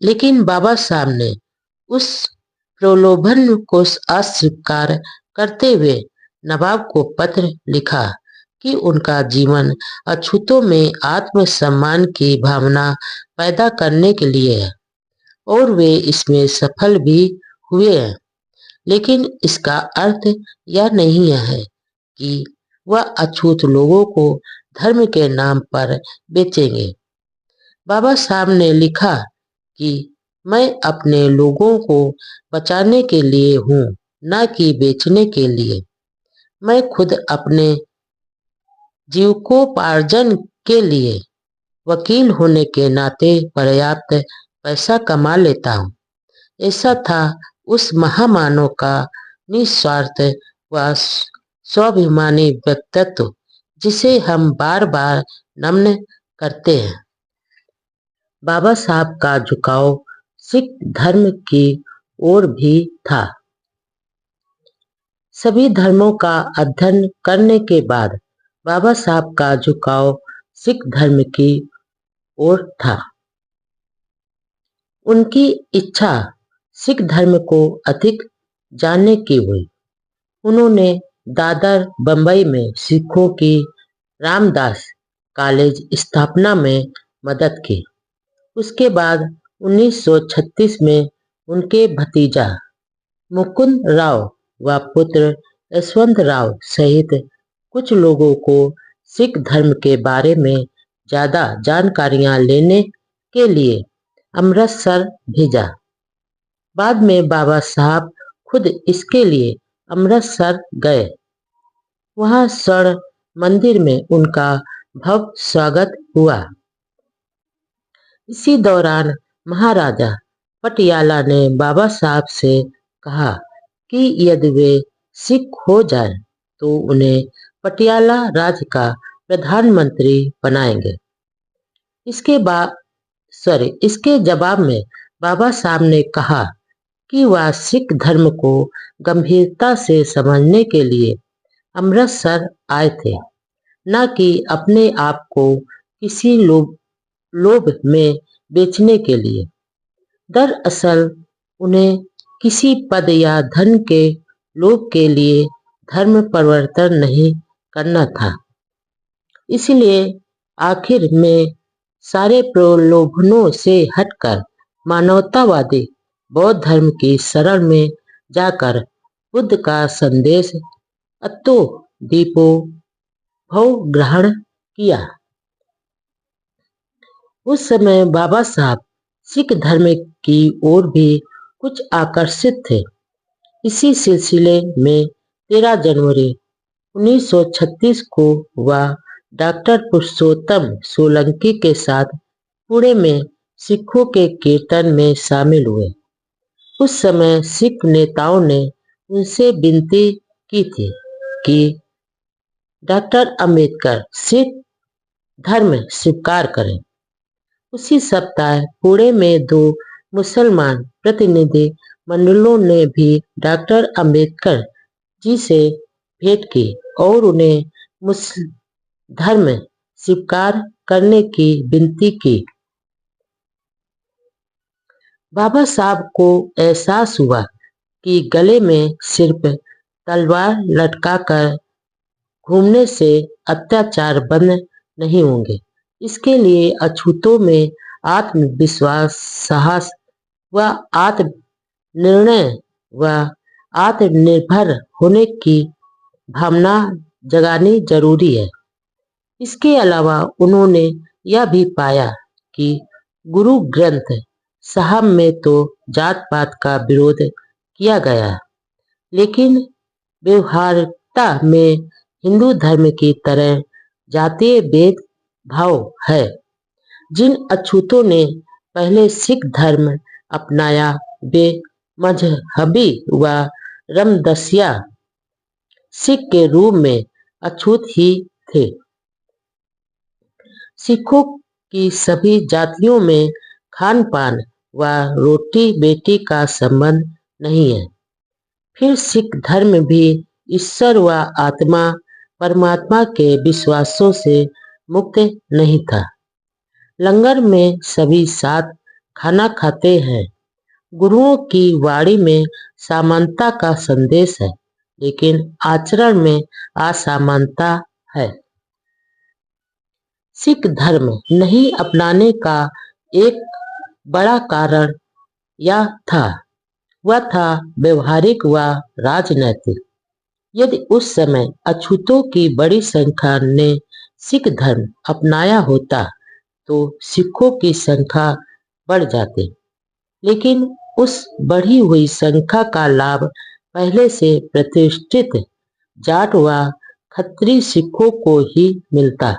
लेकिन बाबा साहब ने उस प्रलोभन को अस्वीकार करते हुए नवाब को पत्र लिखा कि उनका जीवन अछूतों में आत्मसम्मान की भावना पैदा करने के लिए है और वे इसमें सफल भी हुए हैं। लेकिन इसका अर्थ यह नहीं है कि वह अछूत लोगों को धर्म के नाम पर बेचेंगे। बाबा साहब ने लिखा कि मैं अपने लोगों को बचाने के लिए हूँ, न कि बेचने के लिए। मैं खुद अपने जीविकोपार्जन के लिए वकील होने के नाते पर्याप्त पैसा कमा लेता हूँ। ऐसा था उस महामानव का निस्वार्थ व स्वाभिमानी व्यक्तित्व जिसे हम बार बार नमन करते हैं। बाबा साहब का झुकाव सिख धर्म की ओर भी था। सभी धर्मों का अध्ययन करने के बाद बाबा साहब का झुकाव सिख धर्म की ओर था। उनकी इच्छा सिख धर्म को अधिक जानने की हुई। उन्होंने दादर बंबई में सिखों की रामदास कॉलेज स्थापना में मदद की। उसके बाद 1936 में उनके भतीजा मुकुंद राव व पुत्र यशवंत राव सहित कुछ लोगों को सिख धर्म के बारे में ज्यादा जानकारियां लेने के लिए अमृतसर भेजा। बाद में बाबा साहब खुद इसके लिए अमृतसर गए। वहां स्वर्ण मंदिर में उनका भव्य स्वागत हुआ। इसी दौरान महाराजा पटियाला ने बाबा साहब से कहा कि यदि वे सिख हो जाएं तो उन्हें पटियाला राज्य का प्रधानमंत्री बनाएंगे। इसके जवाब में बाबा साहब ने कहा कि वह सिख धर्म को गंभीरता से समझने के लिए अमृतसर आए थे, न कि अपने आप को किसी लोभ में बेचने के लिए। दरअसल उन्हें किसी पद या धन के लोभ के लिए धर्म परिवर्तन नहीं करना था। इसलिए आखिर में सारे प्रलोभनों से हटकर मानवतावादी बौद्ध धर्म की शरण में जाकर बुद्ध का संदेश अतो दीपो भव ग्रहण किया। उस समय बाबा साहब सिख धर्म की ओर भी कुछ आकर्षित थे। इसी सिलसिले में 13 जनवरी 1936 को वह डॉक्टर पुरुषोत्तम सोलंकी के साथ पुणे में सिखों के कीर्तन में शामिल हुए। उस समय सिख नेताओं ने उनसे विनती की थी कि डॉक्टर अंबेडकर सिख धर्म स्वीकार करें। उसी सप्ताह पुणे में 2 मुसलमान प्रतिनिधि मंडलों ने भी डॉक्टर अंबेडकर जी से भेंट की और उन्हें मुस्लिम धर्म स्वीकार करने की विनती की। बाबा साहब को एहसास हुआ कि गले में सिर्फ तलवार लटकाकर घूमने से अत्याचार बंद नहीं होंगे। इसके लिए अछूतों में आत्मविश्वास, साहस व आत्मनिर्णय व आत्मनिर्भर होने की भावना जगानी जरूरी है। इसके अलावा उन्होंने यह भी पाया कि गुरु ग्रंथ साहब में तो जात पात का विरोध किया गया, लेकिन व्यवहारिकता में हिंदू धर्म की तरह जातीय भेदभाव है। जिन अछूतों ने पहले सिख धर्म अपनाया वे मजहबी व रामदसिया सिख के रूप में अछूत ही थे। सिखों की सभी जातियों में खान पान व रोटी बेटी का संबंध नहीं है। फिर सिख धर्म भी ईश्वर व आत्मा परमात्मा के विश्वासों से मुक्त नहीं था। लंगर में सभी साथ खाना खाते हैं। गुरुओं की वाणी में समानता का संदेश है, लेकिन आचरण में असमानता है। सिख धर्म नहीं अपनाने का एक बड़ा कारण यह था, वह था व्यवहारिक व राजनैतिक। यदि उस समय अछूतों की बड़ी संख्या ने सिख धर्म अपनाया होता तो सिखों की संख्या बढ़ जाती, लेकिन उस बढ़ी हुई संख्या का लाभ पहले से प्रतिष्ठित जाट व खत्री सिखों को ही मिलता।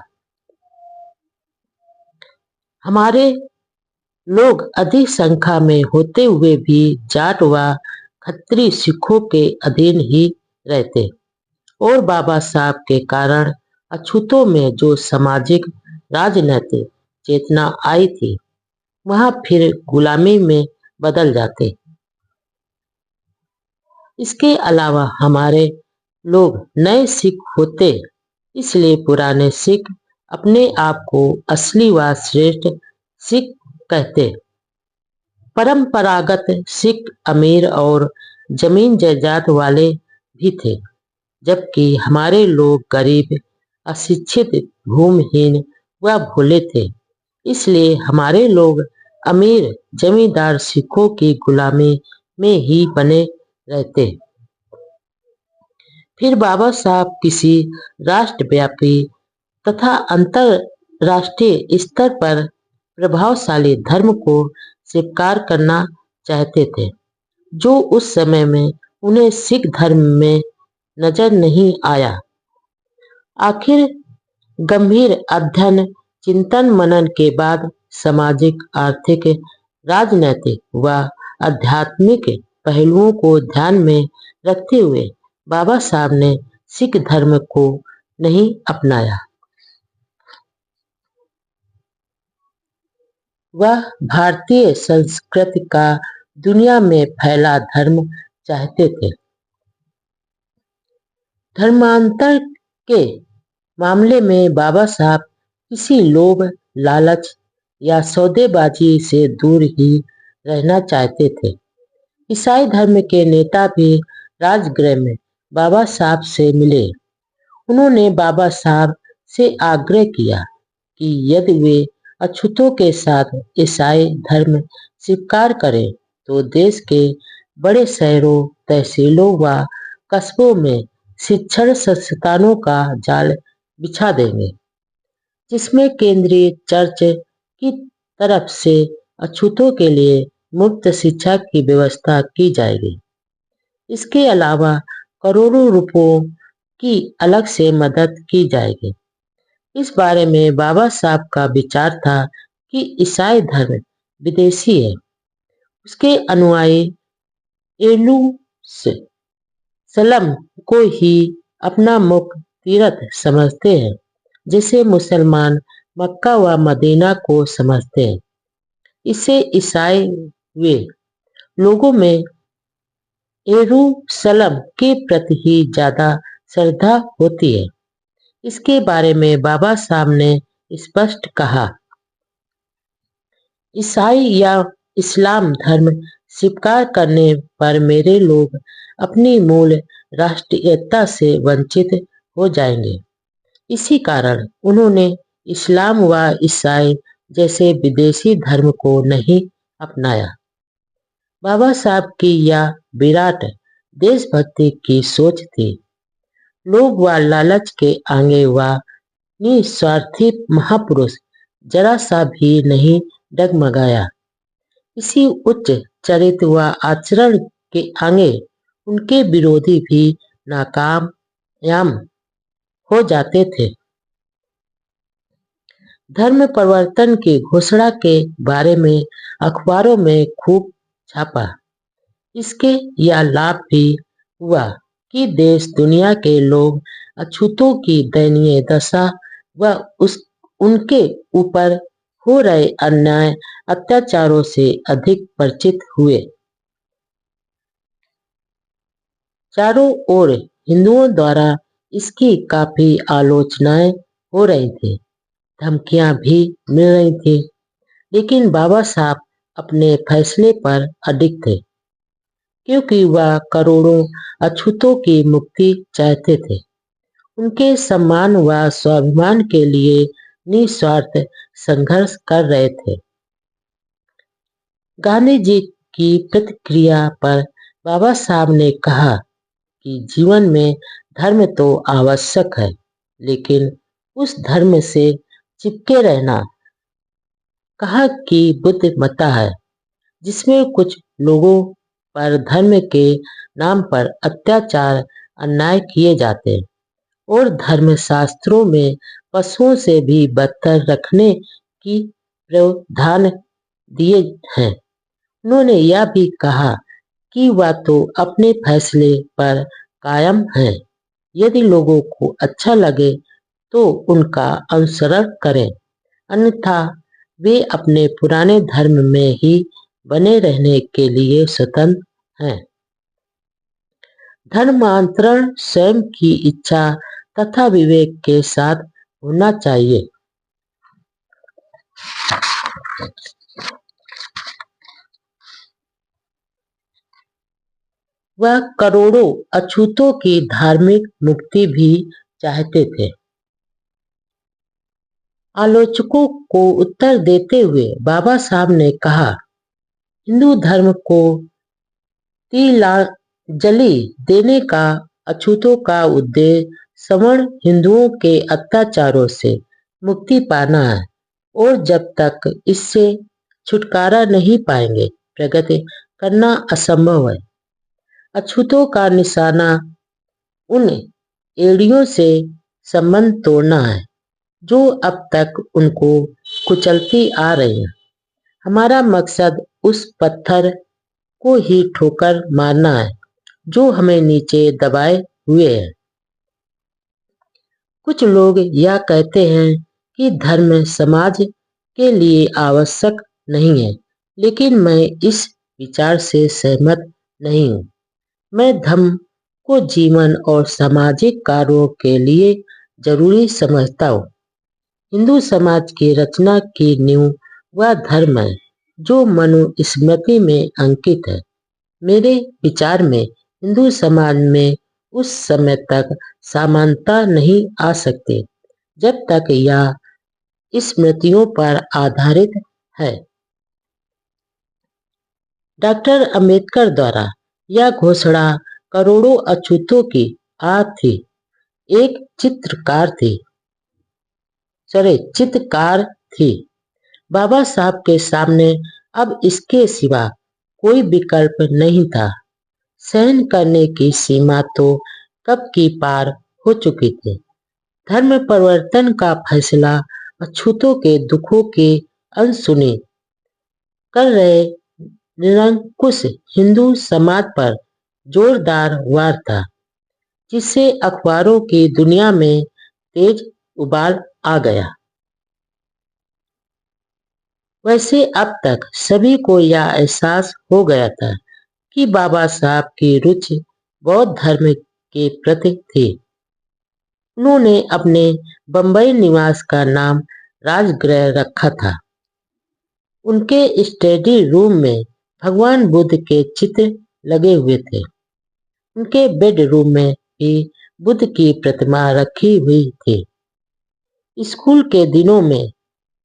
हमारे लोग अधिक संख्या में होते हुए भी जाट व खत्री सिखों के अधीन ही रहते और बाबा साहब के कारण अछूतों में जो सामाजिक राजनीतिक चेतना आई थी वह फिर गुलामी में बदल जाते। इसके अलावा हमारे लोग नए सिख होते इसलिए पुराने सिख अपने आप को असली व श्रेष्ठ सिख कहते। परंपरागत सिख अमीर और जमीन जायदाद वाले भी थे जबकि हमारे लोग गरीब अशिक्षित भूमिहीन व भोले थे। इसलिए हमारे लोग अमीर जमींदार सिखों की गुलामी में ही बने रहते। फिर बाबा साहब किसी राष्ट्रव्यापी तथा अंतरराष्ट्रीय स्तर पर प्रभावशाली धर्म को स्वीकार करना चाहते थे जो उस समय में उन्हें सिख धर्म में नजर नहीं आया। आखिर गंभीर अध्ययन चिंतन मनन के बाद सामाजिक आर्थिक राजनैतिक व आध्यात्मिक पहलुओं को ध्यान में रखते हुए बाबा साहब ने सिख धर्म को नहीं अपनाया। वह भारतीय संस्कृति का दुनिया में फैला धर्म चाहते थे। धर्मांतर के मामले में बाबा साहब किसी लोभ लालच या सौदेबाजी से दूर ही रहना चाहते थे। ईसाई धर्म के नेता भी राजगृह में बाबा साहब से मिले। उन्होंने बाबा साहब से आग्रह किया कि यदि वे अछूतों के साथ ईसाई धर्म स्वीकार करें तो देश के बड़े शहरों तहसीलों व कस्बों में शिक्षण संस्थानों का जाल बिछा देंगे जिसमें केंद्रीय चर्च की तरफ से अछूतों के लिए मुफ्त शिक्षा की व्यवस्था की जाएगी। इसके अलावा करोड़ों रुपयों की अलग से मदद की जाएगी। इस बारे में बाबा साहब का विचार था कि ईसाई धर्म विदेशी है, उसके अनुयायी यरूशलम को ही अपना मुख्य तीर्थ समझते हैं जैसे मुसलमान मक्का व मदीना को समझते हैं। इससे ईसाई वे लोगों में यरूशलम के प्रति ही ज्यादा श्रद्धा होती है। इसके बारे में बाबा साहब ने स्पष्ट कहा, ईसाई या इस्लाम धर्म स्वीकार करने पर मेरे लोग अपनी मूल राष्ट्रीयता से वंचित हो जाएंगे। इसी कारण उन्होंने इस्लाम व ईसाई जैसे विदेशी धर्म को नहीं अपनाया। बाबा साहब की यह विराट देशभक्ति की सोच थी। लोभ व लालच के आगे वह निस्वार्थी महापुरुष जरा सा भी नहीं डगमगाया। इसी उच्च चरित्र व आचरण के आगे उनके विरोधी भी नाकामयाब हो जाते थे। धर्म परिवर्तन की घोषणा के बारे में अखबारों में खूब छापा। इसके यह लाभ भी हुआ कि देश दुनिया के लोग अछूतों की दयनीय दशा व उनके ऊपर हो रहे अन्याय अत्याचारों से अधिक परिचित हुए। चारों ओर हिंदुओं द्वारा इसकी काफी आलोचनाएं हो रही थी, धमकियां भी मिल रही थी, लेकिन बाबा साहब अपने फैसले पर अडिग थे क्योंकि वह करोड़ों अछूतों की मुक्ति चाहते थे। उनके सम्मान व स्वाभिमान के लिए निस्वार्थ संघर्ष कर रहे थे। गांधी जी की प्रतिक्रिया पर बाबा साहब ने कहा कि जीवन में धर्म तो आवश्यक है लेकिन उस धर्म से चिपके रहना कहा कि बुद्धिमत्ता है जिसमें कुछ लोगों पर धर्म के नाम पर अत्याचार अन्याय किए जाते और धर्म शास्त्रों में पशुओं से भी बदतर रखने की प्रावधान दिए हैं। उन्होंने यह भी कहा कि वह तो अपने फैसले पर कायम है। यदि लोगों को अच्छा लगे तो उनका अनुसरण करें, अन्यथा वे अपने पुराने धर्म में ही बने रहने के लिए स्वतंत्र हैं। धर्मांतरण स्वयं की इच्छा तथा विवेक के साथ होना चाहिए। वह करोड़ों अछूतों की धार्मिक मुक्ति भी चाहते थे। आलोचकों को उत्तर देते हुए बाबा साहब ने कहा, हिंदू धर्म को तिलांजलि देने का अछूतों का उद्देश्य सवर्ण हिंदुओं के अत्याचारों से मुक्ति पाना है और जब तक इससे छुटकारा नहीं पाएंगे प्रगति करना असंभव है। अछूतों का निशाना उन एड़ियों से संबंध तोड़ना है जो अब तक उनको कुचलती आ रही हैं। हमारा मकसद उस पत्थर को ही ठोकर मारना है जो हमें नीचे दबाए हुए है। कुछ लोग यह कहते हैं कि धर्म समाज के लिए आवश्यक नहीं है, लेकिन मैं इस विचार से सहमत नहीं हूँ। मैं धर्म को जीवन और सामाजिक कार्यों के लिए जरूरी समझता हूँ। हिंदू समाज की रचना की नींव वह धर्म है जो मनुस्मृति में अंकित है। मेरे विचार में हिंदू समाज में उस समय तक समानता नहीं आ सकती जब तक यह स्मृतियों पर आधारित है। डॉक्टर अंबेडकर द्वारा यह घोषणा करोड़ों अछूतों की आह थी। एक चित्रकार थी। बाबा साहब के सामने अब इसके सिवा कोई विकल्प नहीं था। सहन करने की सीमा तो कब की पार हो चुकी थी। धर्म परिवर्तन का फैसला अछूतों के दुखों की अनसुनी कर रहे निरंकुश हिंदू समाज पर जोरदार वार था, जिससे अखबारों की दुनिया में तेज उबाल आ गया। वैसे अब तक सभी को यह एहसास हो गया था कि बाबा साहब की रुचि बौद्ध धर्म के प्रति थी। उन्होंने अपने बंबई निवास का नाम राजगृह रखा था। उनके स्टडी रूम में भगवान बुद्ध के चित्र लगे हुए थे। उनके बेडरूम में भी बुद्ध की प्रतिमा रखी हुई थी। स्कूल के दिनों में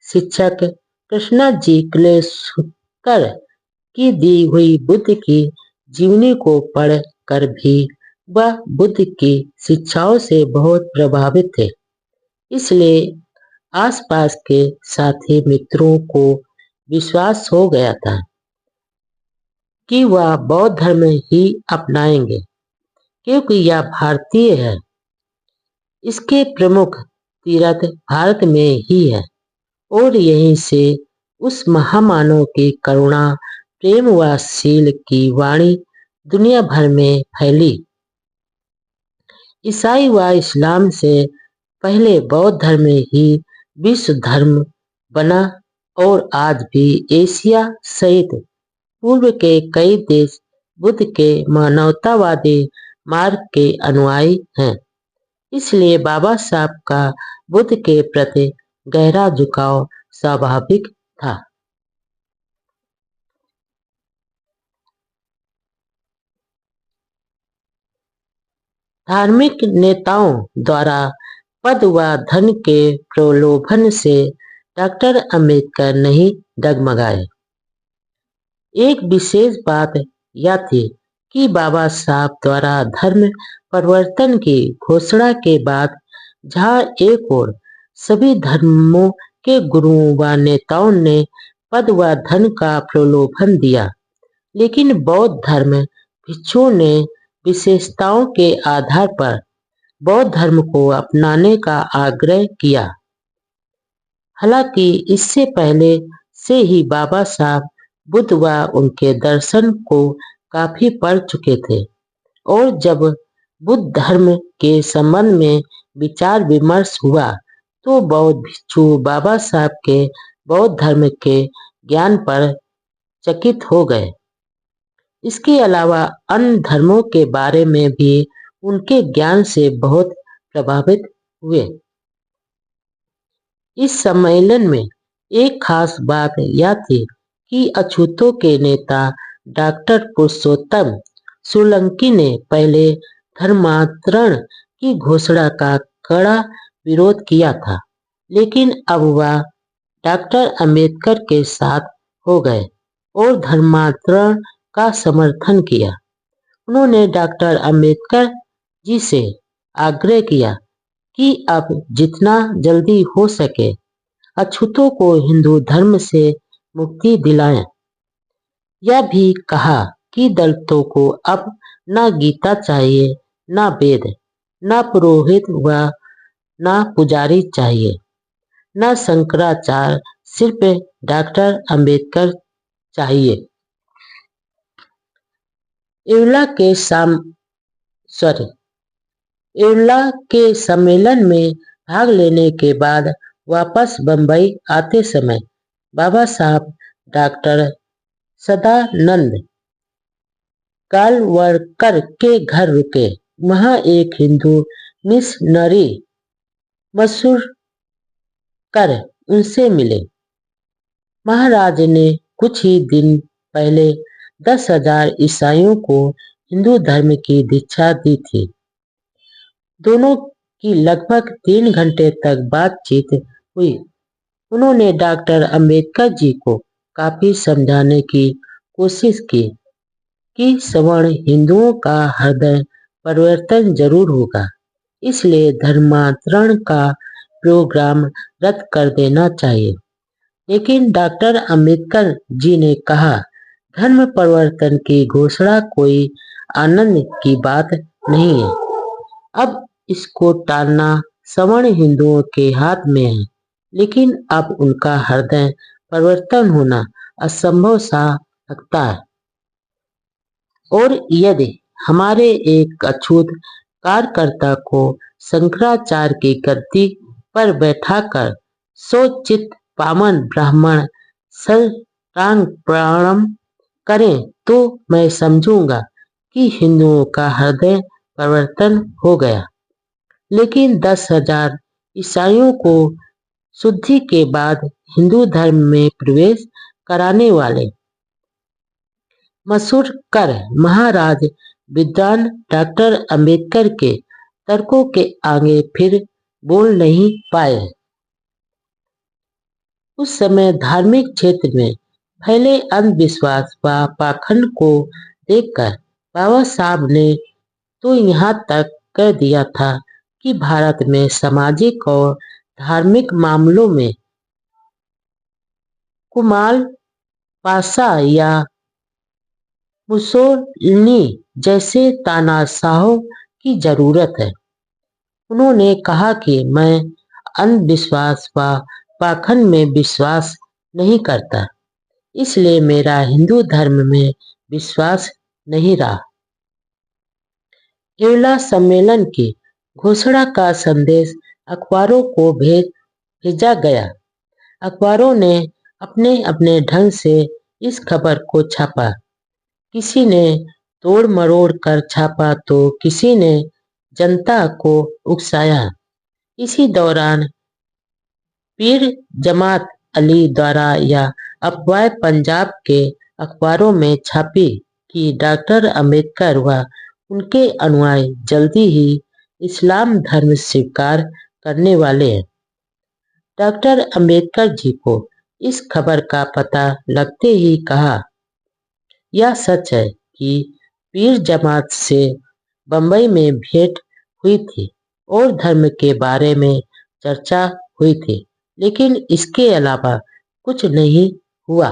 शिक्षक कृष्णा जी क्लेशकर की दी हुई बुद्ध की जीवनी को पढ़ कर भी वह बुद्ध की शिक्षाओं से बहुत प्रभावित थे। इसलिए आसपास के साथी मित्रों को विश्वास हो गया था कि वह बौद्ध धर्म ही अपनाएंगे, क्योंकि यह भारतीय है। इसके प्रमुख तीर्थ भारत में ही है और यहीं से उस महामानव की करुणा, प्रेम व शील की वाणी दुनिया भर में फैली। ईसाई व इस्लाम से पहले बौद्ध धर्म ही विश्व धर्म बना और आज भी एशिया सहित पूर्व के कई देश बुद्ध के मानवतावादी मार्ग के अनुयायी हैं। इसलिए बाबा साहब का बुद्ध के प्रति गहरा झुकाव स्वाभाविक था। धार्मिक नेताओं द्वारा पद व धन के प्रलोभन से डॉक्टर अंबेडकर नहीं डगमगाए। एक विशेष बात यह थी कि बाबा साहब द्वारा धर्म परिवर्तन की घोषणा के बाद जहाँ एक ओर सभी धर्मों के गुरुओं व नेताओं ने पद व धन का प्रलोभन दिया, लेकिन बौद्ध धर्म भिक्षुओं ने विशेषताओं के आधार पर बौद्ध धर्म को अपनाने का आग्रह किया। हालांकि इससे पहले से ही बाबा साहब बुद्ध व उनके दर्शन को काफी पढ़ चुके थे और जब बुद्ध धर्म के संबंध में विचार विमर्श हुआ तो बौद्ध भिक्षु बाबा साहब के बौद्ध धर्म के ज्ञान पर चकित हो गए। इसके अलावा अन्य धर्मों के बारे में भी उनके ज्ञान से बहुत प्रभावित हुए। इस सम्मेलन में एक खास बात यह थी कि अछूतों के नेता डॉक्टर पुरुषोत्तम सोलंकी ने पहले धर्मांतरण की घोषणा का कड़ा विरोध किया था, लेकिन अब वह डॉक्टर अंबेडकर के साथ हो गए और धर्मांतरण का समर्थन किया। उन्होंने डॉक्टर अंबेडकर जी से आग्रह किया कि अब जितना जल्दी हो सके अछूतों को हिंदू धर्म से मुक्ति दिलाएं। यह भी कहा कि दलितों को अब न गीता चाहिए, न वेद, न पुरोहित व न पुजारी चाहिए, न शंकराचार्य, सिर्फ डॉक्टर अंबेडकर चाहिए। एवला के सम्मेलन में भाग लेने के बाद वापस बंबई आते समय बाबा साहब डॉक्टर सदानंद कालवरकर के घर रुके। वहां एक हिंदू मिशनरी मसूरकर उनसे मिले। महाराज ने कुछ ही दिन पहले 10,000 ईसाइयों को हिंदू धर्म की दीक्षा दी थी। दोनों की लगभग 3 घंटे तक बातचीत हुई। उन्होंने डॉक्टर अंबेडकर जी को काफी समझाने की कोशिश की कि सवर्ण हिंदुओं का हृदय परिवर्तन जरूर होगा, इसलिए धर्मांतरण का प्रोग्राम रद्द कर देना चाहिए। लेकिन डॉक्टर अंबेडकर जी ने कहा, धर्म परिवर्तन की घोषणा कोई आनंद की बात नहीं है। अब इसको टालना सवर्ण हिंदुओं के हाथ में है, लेकिन अब उनका हृदय परिवर्तन होना असंभव सा लगता है। और यदि हमारे एक अछूत कार्यकर्ता को शंकराचार्य की गद्दी पर बैठाकर सोचित पावन ब्राह्मण शरणागत प्रणाम करें तो मैं समझूंगा कि हिंदुओं का हृदय परिवर्तन हो गया। लेकिन 10,000 ईसाइयों को शुद्धि के बाद हिंदू धर्म में प्रवेश कराने वाले मसूरकर महाराज विद्वान डॉक्टर अंबेडकर के तर्कों के आगे फिर बोल नहीं पाए। उस समय धार्मिक क्षेत्र में फैले अंधविश्वास व पाखंड को देखकर बाबा साहब ने तो यहाँ तक कह दिया था कि भारत में सामाजिक और धार्मिक मामलों में कुमाल पाशा या मुसोलिनी जैसे तानाशाहों की जरूरत है। उन्होंने कहा कि मैं अंधविश्वास व पाखंड में विश्वास नहीं करता, इसलिए मेरा हिंदू धर्म में विश्वास नहीं रहा। एवला सम्मेलन की घोषणा का संदेश अखबारों को भेजा गया। अखबारों ने अपने अपने ढंग से इस खबर को छापा। किसी ने तोड़ मरोड़ कर छापा तो किसी ने जनता को उकसाया। इसी दौरान पीर जमात अली द्वारा यह अफवाह पंजाब के अखबारों में छापी कि डॉक्टर अंबेडकर व उनके अनुयायी जल्दी ही इस्लाम धर्म स्वीकार करने वाले हैं। डॉक्टर अंबेडकर जी को इस खबर का पता लगते ही कहा, यह सच है कि पीर जमात से बंबई में भेंट हुई थी और धर्म के बारे में चर्चा हुई थी, लेकिन इसके अलावा कुछ नहीं हुआ।